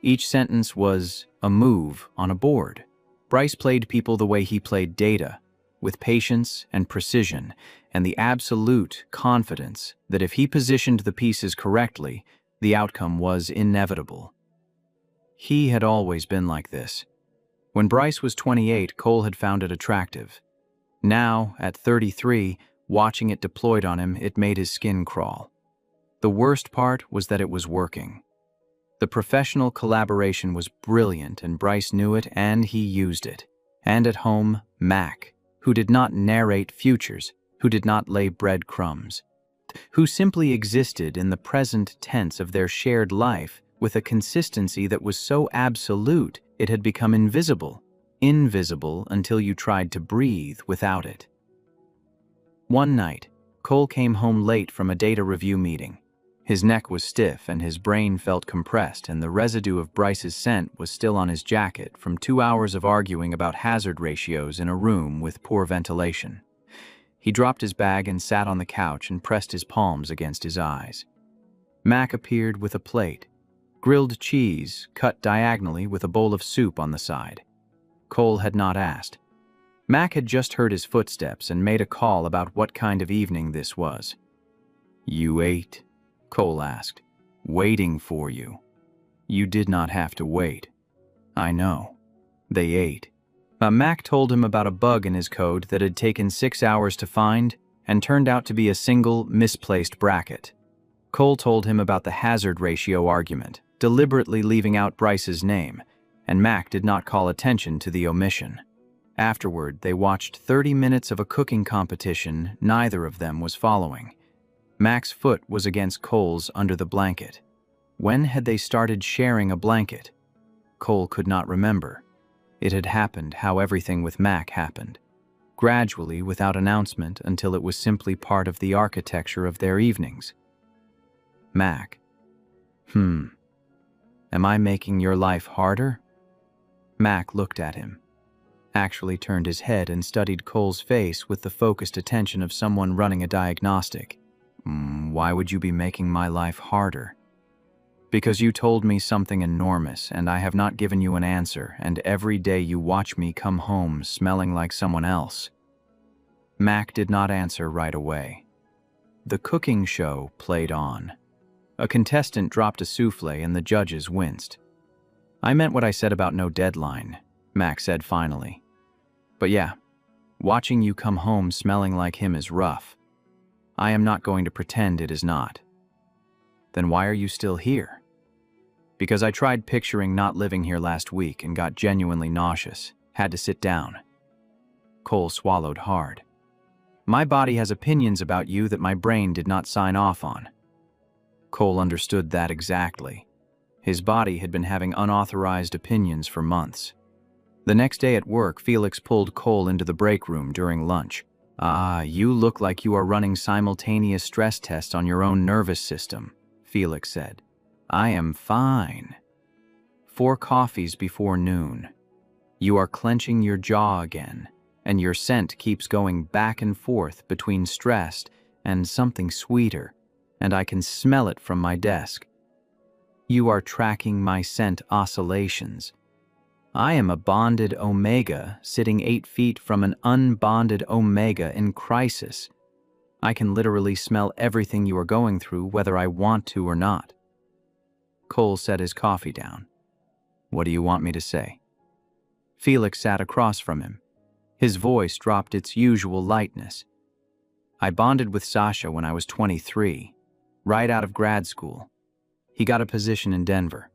Each sentence was a move on a board. Bryce played people the way he played data, with patience and precision, and the absolute confidence that if he positioned the pieces correctly, the outcome was inevitable. He had always been like this. When Bryce was 28, Cole had found it attractive. Now, at 33, watching it deployed on him, it made his skin crawl. The worst part was that it was working. The professional collaboration was brilliant, and Bryce knew it, and he used it. And at home, Mac, who did not narrate futures, who did not lay breadcrumbs, who simply existed in the present tense of their shared life with a consistency that was so absolute it had become invisible until you tried to breathe without it. One night, Cole came home late from a data review meeting. His neck was stiff and his brain felt compressed, and the residue of Bryce's scent was still on his jacket from 2 hours of arguing about hazard ratios in a room with poor ventilation. He dropped his bag and sat on the couch and pressed his palms against his eyes. Mac appeared with a plate. Grilled cheese, cut diagonally with a bowl of soup on the side. Cole had not asked. Mac had just heard his footsteps and made a call about what kind of evening this was. "You ate?" Cole asked. "Waiting for you." "You did not have to wait." "I know." They ate. Mac told him about a bug in his code that had taken 6 hours to find and turned out to be a single, misplaced bracket. Cole told him about the hazard ratio argument, deliberately leaving out Bryce's name, and Mac did not call attention to the omission. Afterward, they watched 30 minutes of a cooking competition neither of them was following. Mac's foot was against Cole's under the blanket. When had they started sharing a blanket? Cole could not remember. It had happened how everything with Mac happened. Gradually, without announcement, until it was simply part of the architecture of their evenings. Mac. Am I making your life harder? Mac looked at him. Actually turned his head and studied Cole's face with the focused attention of someone running a diagnostic. Why would you be making my life harder? Because you told me something enormous, and I have not given you an answer, and every day you watch me come home smelling like someone else. Mac did not answer right away. The cooking show played on. A contestant dropped a souffle and the judges winced. "I meant what I said about no deadline," Mac said finally. "But yeah, watching you come home smelling like him is rough. I am not going to pretend it is not." "Then why are you still here?" "Because I tried picturing not living here last week and got genuinely nauseous. Had to sit down." Cole swallowed hard. "My body has opinions about you that my brain did not sign off on." Cole understood that exactly. His body had been having unauthorized opinions for months. The next day at work, Felix pulled Cole into the break room during lunch. You look like you are running simultaneous stress tests on your own nervous system," Felix said. "I am fine." 4 coffees before noon. You are clenching your jaw again, and your scent keeps going back and forth between stressed and something sweeter, and I can smell it from my desk. You are tracking my scent oscillations. I am a bonded omega sitting 8 feet from an unbonded omega in crisis. I can literally smell everything you are going through, whether I want to or not. Cole set his coffee down. "What do you want me to say?" Felix sat across from him. His voice dropped its usual lightness. "I bonded with Sasha when I was 23, right out of grad school. He got a position in Denver.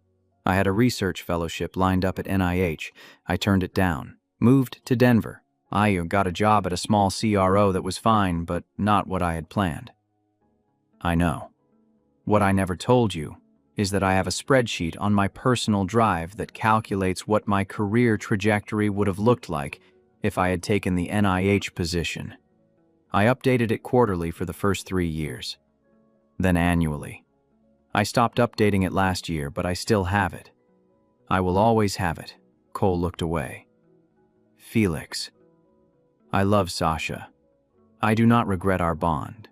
I had a research fellowship lined up at NIH. I turned it down, moved to Denver. I got a job at a small CRO that was fine, but not what I had planned." I know. What I never told you is that I have a spreadsheet on my personal drive that calculates what my career trajectory would have looked like if I had taken the NIH position. I updated it quarterly for the first 3 years, then annually. I stopped updating it last year, but I still have it. I will always have it. Cole looked away. Felix. I love Sasha. I do not regret our bond,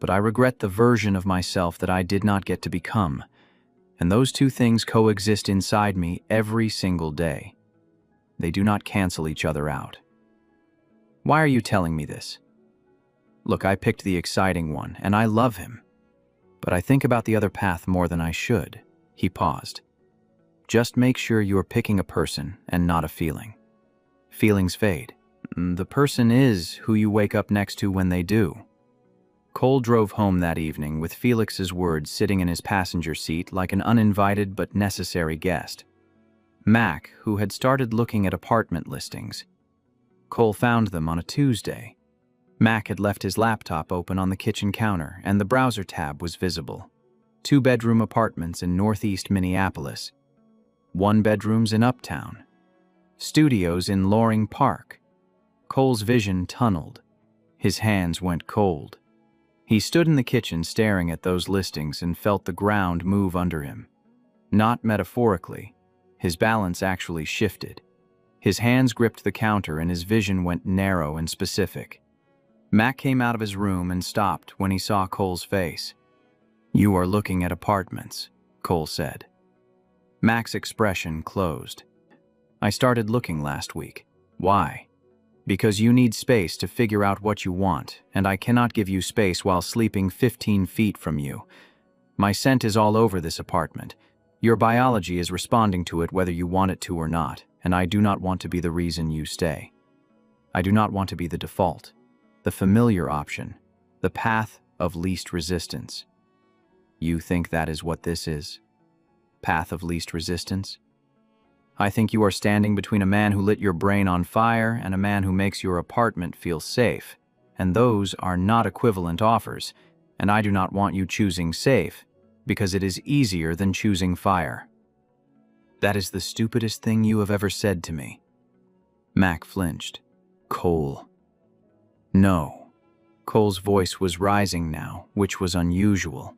but I regret the version of myself that I did not get to become, and those two things coexist inside me every single day. They do not cancel each other out. Why are you telling me this? Look, I picked the exciting one, and I love him. But I think about the other path more than I should. He paused. Just make sure you're picking a person and not a feeling. Feelings fade. The person is who you wake up next to when they do. Cole drove home that evening with Felix's words sitting in his passenger seat like an uninvited but necessary guest. Mac, who had started looking at apartment listings. Cole found them on a Tuesday. Mac had left his laptop open on the kitchen counter, and the browser tab was visible. 2-bedroom apartments in northeast Minneapolis. 1-bedrooms in Uptown. Studios in Loring Park. Cole's vision tunneled. His hands went cold. He stood in the kitchen staring at those listings and felt the ground move under him. Not metaphorically. His balance actually shifted. His hands gripped the counter and his vision went narrow and specific. Mac came out of his room and stopped when he saw Cole's face. "You are looking at apartments," Cole said. Mac's expression closed. "I started looking last week. Why? Because you need space to figure out what you want, and I cannot give you space while sleeping 15 feet from you. My scent is all over this apartment. Your biology is responding to it whether you want it to or not, and I do not want to be the reason you stay. I do not want to be the default, the familiar option, the path of least resistance. You think that is what this is? Path of least resistance? I think you are standing between a man who lit your brain on fire and a man who makes your apartment feel safe, and those are not equivalent offers, and I do not want you choosing safe, because it is easier than choosing fire." "That is the stupidest thing you have ever said to me." Mac flinched. "Cole." "No." Cole's voice was rising now, which was unusual,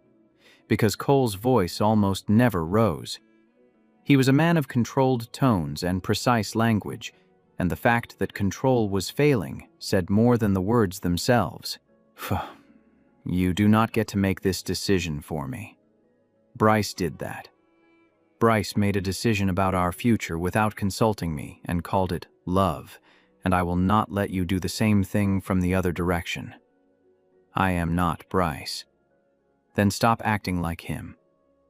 because Cole's voice almost never rose. He was a man of controlled tones and precise language, and the fact that control was failing said more than the words themselves. "You do not get to make this decision for me. Bryce did that. Bryce made a decision about our future without consulting me and called it love, and I will not let you do the same thing from the other direction. I am not Bryce. Then stop acting like him.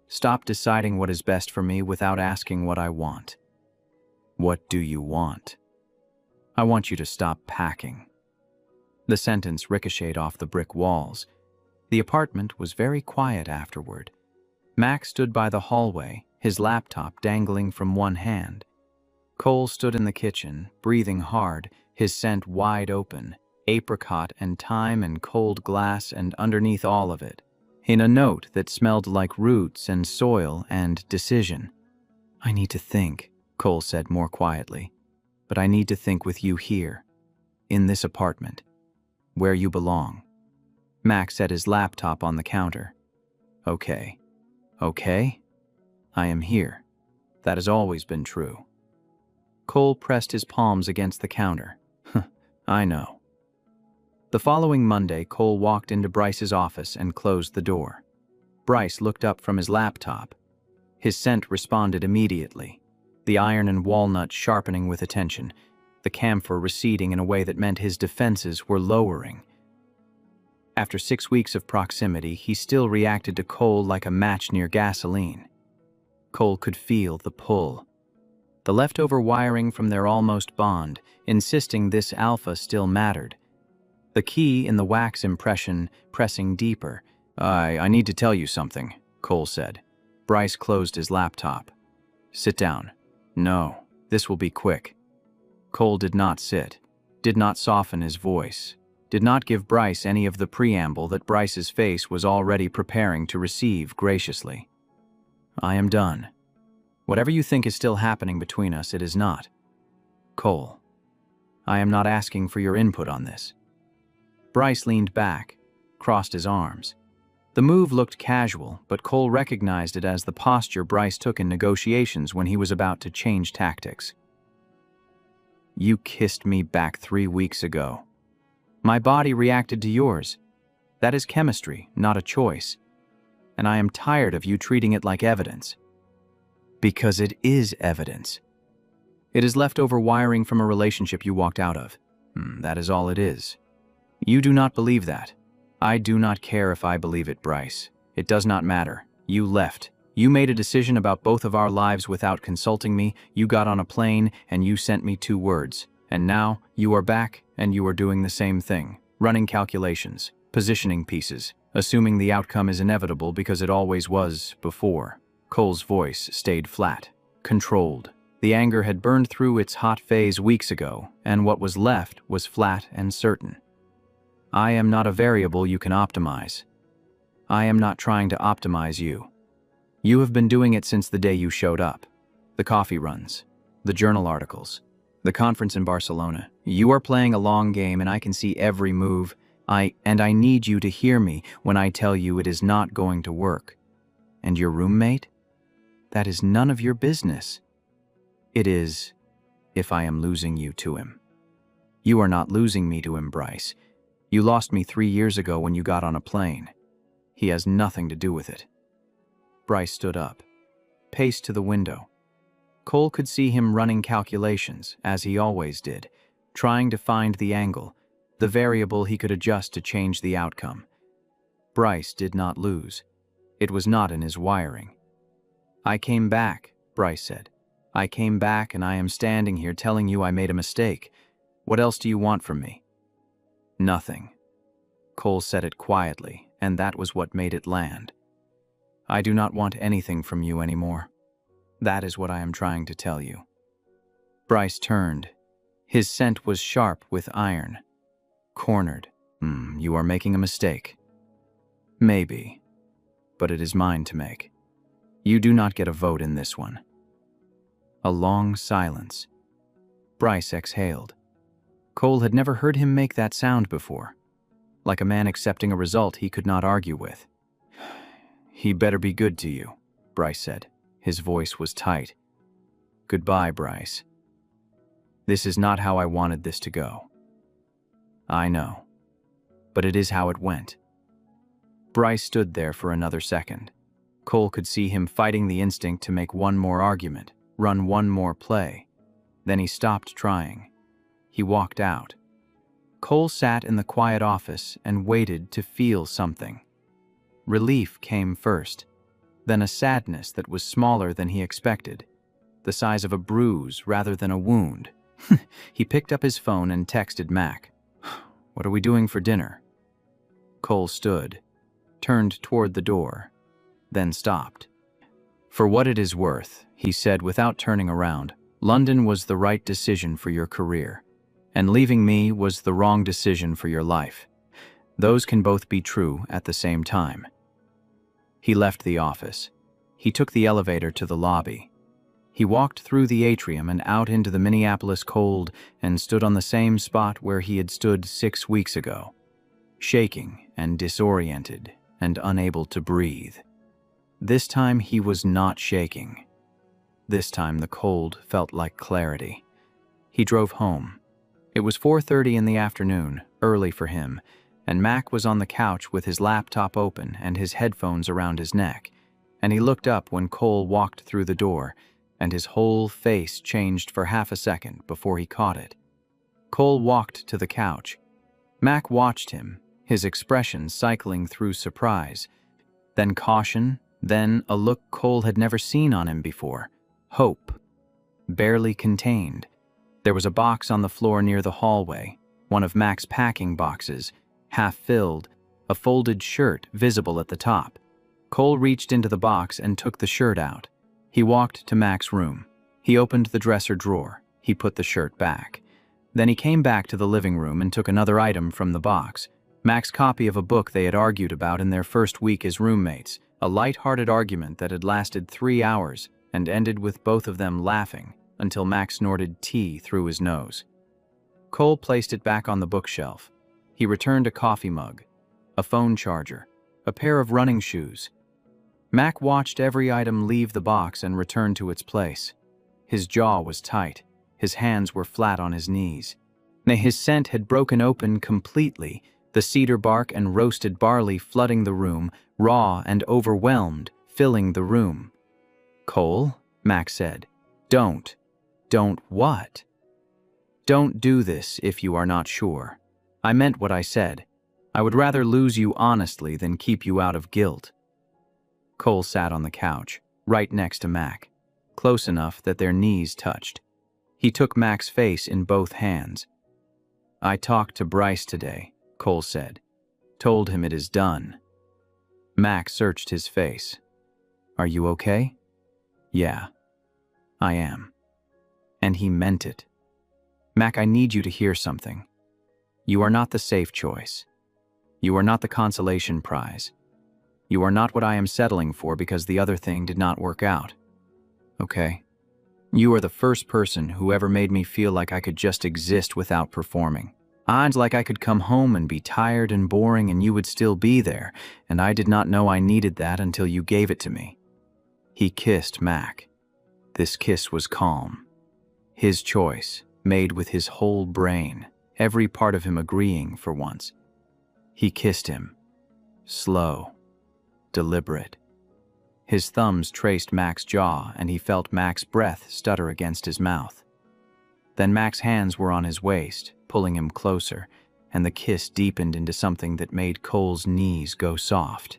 Stop deciding what is best for me without asking what I want. What do you want? I want you to stop packing." The sentence ricocheted off the brick walls. The apartment was very quiet afterward. Mac stood by the hallway, his laptop dangling from one hand. Cole stood in the kitchen, breathing hard, his scent wide open, apricot and thyme and cold glass, and underneath all of it, in a note that smelled like roots and soil and decision. "I need to think," Cole said more quietly, "but I need to think with you here, in this apartment, where you belong." Mac set his laptop on the counter. "Okay. Okay? I am here. That has always been true." Cole pressed his palms against the counter. "I know." The following Monday, Cole walked into Bryce's office and closed the door. Bryce looked up from his laptop. His scent responded immediately, the iron and walnut sharpening with attention, the camphor receding in a way that meant his defenses were lowering. After 6 weeks of proximity, he still reacted to Cole like a match near gasoline. Cole could feel the pull, the leftover wiring from their almost bond, insisting this alpha still mattered. The key in the wax impression pressing deeper. I need to tell you something," Cole said. Bryce closed his laptop. "Sit down." "No, this will be quick." Cole did not sit, did not soften his voice. did not give Bryce any of the preamble that Bryce's face was already preparing to receive graciously. "I am done. Whatever you think is still happening between us, it is not. Cole, I am not asking for your input on this." Bryce leaned back, crossed his arms. The move looked casual, but Cole recognized it as the posture Bryce took in negotiations when he was about to change tactics. "You kissed me back 3 weeks ago. My body reacted to yours. That is chemistry, not a choice. And I am tired of you treating it like evidence." "Because it is evidence. It is leftover wiring from a relationship you walked out of. That is all it is. You do not believe that. I do not care if I believe it, Bryce. It does not matter. You left. You made a decision about both of our lives without consulting me. You got on a plane and you sent me 2 words. And now you are back and you are doing the same thing. Running calculations, positioning pieces, assuming the outcome is inevitable because it always was before." Cole's voice stayed flat, controlled. The anger had burned through its hot phase weeks ago, and what was left was flat and certain. "I am not a variable you can optimize. I am not trying to optimize you. You have been doing it since the day you showed up. The coffee runs, the journal articles, the conference in Barcelona. You are playing a long game and I can see every move. I need you to hear me when I tell you it is not going to work. And your roommate? That is none of your business. It is, if I am losing you to him. You are not losing me to him, Bryce. You lost me 3 years ago when you got on a plane. He has nothing to do with it." Bryce stood up, paced to the window. Cole could see him running calculations, as he always did, trying to find the angle, the variable he could adjust to change the outcome. Bryce did not lose. It was not in his wiring. "I came back," Bryce said. "I came back and I am standing here telling you I made a mistake. What else do you want from me?" "Nothing." Cole said it quietly, and that was what made it land. "I do not want anything from you anymore. That is what I am trying to tell you." Bryce turned. His scent was sharp with iron. Cornered. You are making a mistake." "Maybe, but it is mine to make. You do not get a vote in this one." A long silence. Bryce exhaled. Cole had never heard him make that sound before, like a man accepting a result he could not argue with. "He better be good to you," Bryce said. His voice was tight. "Goodbye, Bryce. This is not how I wanted this to go." "I know, but it is how it went." Bryce stood there for another second. Cole could see him fighting the instinct to make one more argument, run one more play. Then he stopped trying. He walked out. Cole sat in the quiet office and waited to feel something. Relief came first, then a sadness that was smaller than he expected, the size of a bruise rather than a wound. He picked up his phone and texted Mac. "What are we doing for dinner?" Cole stood, turned toward the door, then stopped. "For what it is worth," he said without turning around, "London was the right decision for your career, and leaving me was the wrong decision for your life. Those can both be true at the same time." He left the office. He took the elevator to the lobby. He walked through the atrium and out into the Minneapolis cold and stood on the same spot where he had stood 6 weeks ago, shaking and disoriented and unable to breathe. This time he was not shaking. This time the cold felt like clarity. He drove home. It was 4:30 in the afternoon, early for him, and Mac was on the couch with his laptop open and his headphones around his neck, and he looked up when Cole walked through the door, and his whole face changed for half a second before he caught it. Cole walked to the couch. Mac watched him, his expression cycling through surprise, then caution, then a look Cole had never seen on him before, hope, barely contained. There was a box on the floor near the hallway, one of Mac's packing boxes, half filled, a folded shirt visible at the top. Cole reached into the box and took the shirt out. He walked to Mac's room. He opened the dresser drawer. He put the shirt back. Then he came back to the living room and took another item from the box. Mac's copy of a book they had argued about in their first week as roommates, a light-hearted argument that had lasted 3 hours and ended with both of them laughing until Mac snorted tea through his nose. Cole placed it back on the bookshelf. He returned a coffee mug, a phone charger, a pair of running shoes. Mac watched every item leave the box and return to its place. His jaw was tight. His hands were flat on his knees. His scent had broken open completely, the cedar bark and roasted barley flooding the room, raw and overwhelmed, filling the room. "Cole," Mac said, Don't what? Don't do this if you are not sure. I meant what I said. I would rather lose you honestly than keep you out of guilt." Cole sat on the couch, right next to Mac, close enough that their knees touched. He took Mac's face in both hands. "I talked to Bryce today," Cole said. "Told him it is done." Mac searched his face. "Are you okay?" "Yeah, I am." And he meant it. "Mac, I need you to hear something. You are not the safe choice. You are not the consolation prize. You are not what I am settling for because the other thing did not work out. Okay? You are the first person who ever made me feel like I could just exist without performing. Odds like I could come home and be tired and boring and you would still be there, and I did not know I needed that until you gave it to me." He kissed Mac. This kiss was calm. His choice, made with his whole brain, every part of him agreeing for once. He kissed him. Slow. Deliberate. His thumbs traced Mac's jaw and he felt Mac's breath stutter against his mouth. Then Mac's hands were on his waist, pulling him closer, and the kiss deepened into something that made Cole's knees go soft.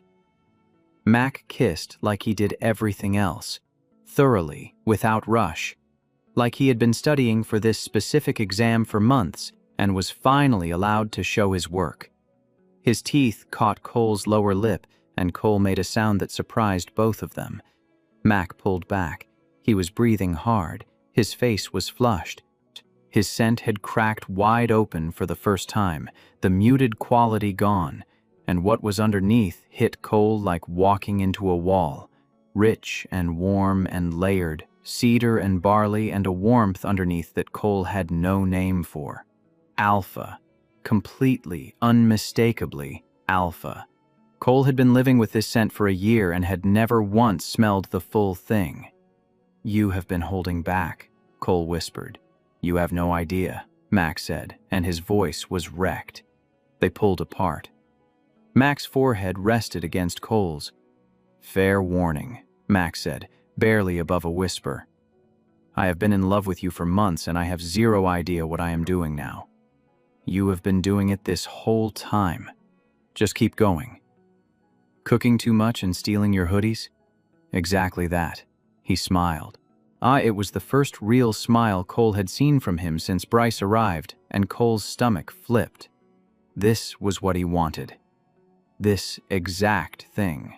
Mac kissed like he did everything else, thoroughly, without rush, like he had been studying for this specific exam for months and was finally allowed to show his work. His teeth caught Cole's lower lip, and Cole made a sound that surprised both of them. Mac pulled back. He was breathing hard. His face was flushed. His scent had cracked wide open for the first time, the muted quality gone, and what was underneath hit Cole like walking into a wall, rich and warm and layered, cedar and barley and a warmth underneath that Cole had no name for. Alpha. Completely, unmistakably alpha. Cole had been living with this scent for a year and had never once smelled the full thing. "You have been holding back," Cole whispered. "You have no idea," Mac said, and his voice was wrecked. They pulled apart. Mac's forehead rested against Cole's. "Fair warning," Mac said, barely above a whisper. "I have been in love with you for months and I have zero idea what I am doing now. You have been doing it this whole time. Just keep going." "Cooking too much and stealing your hoodies?" "Exactly that." He smiled. It was the first real smile Cole had seen from him since Bryce arrived, and Cole's stomach flipped. This was what he wanted. This exact thing.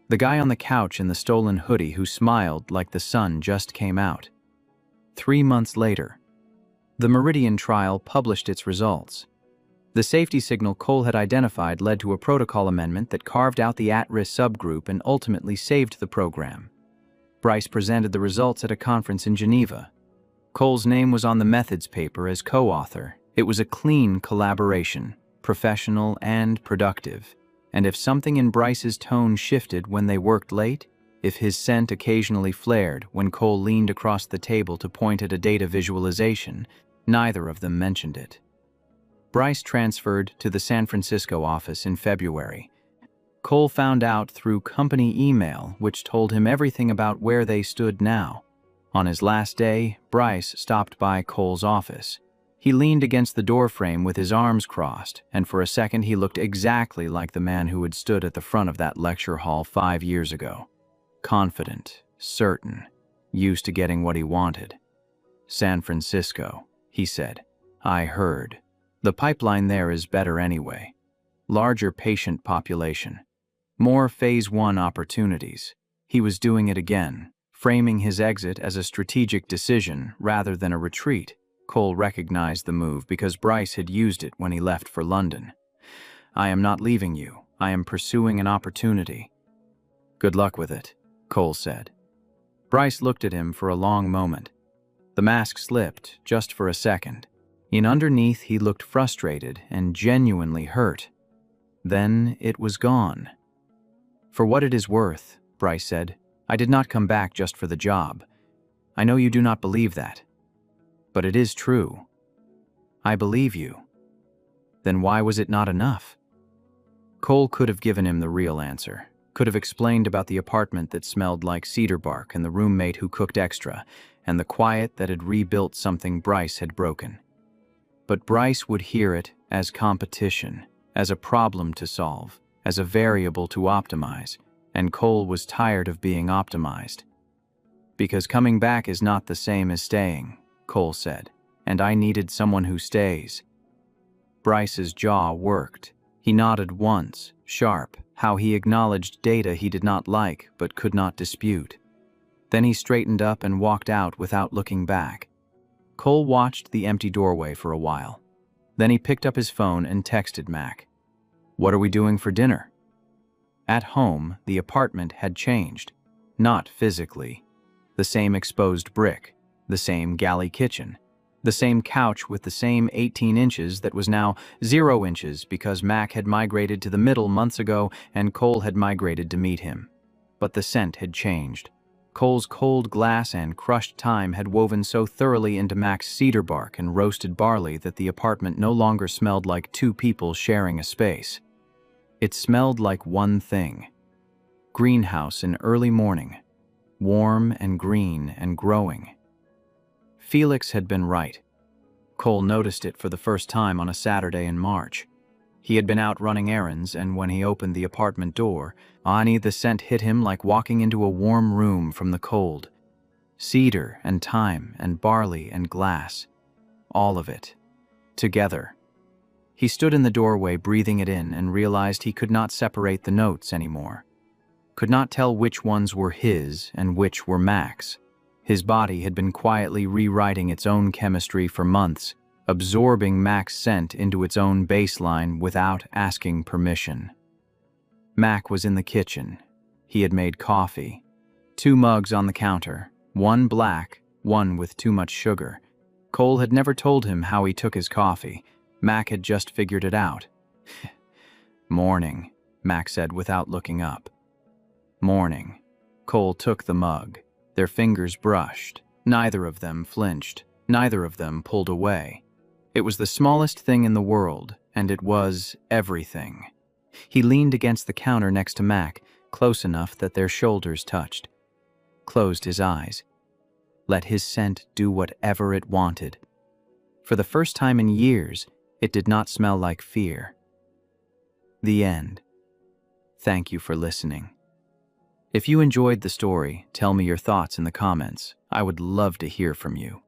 The guy on the couch in the stolen hoodie who smiled like the sun just came out. 3 months later, the Meridian trial published its results. The safety signal Cole had identified led to a protocol amendment that carved out the at-risk subgroup and ultimately saved the program. Bryce presented the results at a conference in Geneva. Cole's name was on the methods paper as co-author. It was a clean collaboration, professional and productive. And if something in Bryce's tone shifted when they worked late, if his scent occasionally flared when Cole leaned across the table to point at a data visualization, neither of them mentioned it. Bryce transferred to the San Francisco office in February. Cole found out through company email, which told him everything about where they stood now. On his last day, Bryce stopped by Cole's office. He leaned against the doorframe with his arms crossed, and for a second he looked exactly like the man who had stood at the front of that lecture hall 5 years ago. Confident, certain, used to getting what he wanted. "San Francisco," he said. "I heard. The pipeline there is better anyway. Larger patient population. More Phase 1 opportunities." He was doing it again, framing his exit as a strategic decision rather than a retreat. Cole recognized the move because Bryce had used it when he left for London. "I am not leaving you. I am pursuing an opportunity." "Good luck with it," Cole said. Bryce looked at him for a long moment. The mask slipped, just for a second. And underneath he looked frustrated and genuinely hurt. Then it was gone. "For what it is worth," Bryce said, "I did not come back just for the job. I know you do not believe that. But it is true. I believe you." "Then why was it not enough?" Cole could have given him the real answer, could have explained about the apartment that smelled like cedar bark and the roommate who cooked extra, and the quiet that had rebuilt something Bryce had broken. But Bryce would hear it as competition, as a problem to solve, as a variable to optimize, and Cole was tired of being optimized. "Because coming back is not the same as staying," Cole said, "and I needed someone who stays." Bryce's jaw worked. He nodded once, sharp, how he acknowledged data he did not like but could not dispute. Then he straightened up and walked out without looking back. Cole watched the empty doorway for a while. Then he picked up his phone and texted Mac. "What are we doing for dinner?" At home, the apartment had changed. Not physically. The same exposed brick, the same galley kitchen, the same couch with the same 18 inches that was now 0 inches because Mac had migrated to the middle months ago and Cole had migrated to meet him. But the scent had changed. Cole's cold glass and crushed thyme had woven so thoroughly into Mac's cedar bark and roasted barley that the apartment no longer smelled like two people sharing a space. It smelled like one thing. Greenhouse in early morning, warm and green and growing. Felix had been right. Cole noticed it for the first time on a Saturday in March. He had been out running errands, and when he opened the apartment door, the scent hit him like walking into a warm room from the cold. Cedar and thyme and barley and glass. All of it. Together. He stood in the doorway breathing it in and realized he could not separate the notes anymore. Could not tell which ones were his and which were Mac's. His body had been quietly rewriting its own chemistry for months, absorbing Mac's scent into its own baseline without asking permission. Mac was in the kitchen. He had made coffee. 2 mugs on the counter, one black, one with too much sugar. Cole had never told him how he took his coffee. Mac had just figured it out. "Morning," Mac said without looking up. "Morning." Cole took the mug. Their fingers brushed. Neither of them flinched. Neither of them pulled away. It was the smallest thing in the world, and it was everything. He leaned against the counter next to Mac, close enough that their shoulders touched. Closed his eyes. Let his scent do whatever it wanted. For the first time in years, it did not smell like fear. The end. Thank you for listening. If you enjoyed the story, tell me your thoughts in the comments. I would love to hear from you.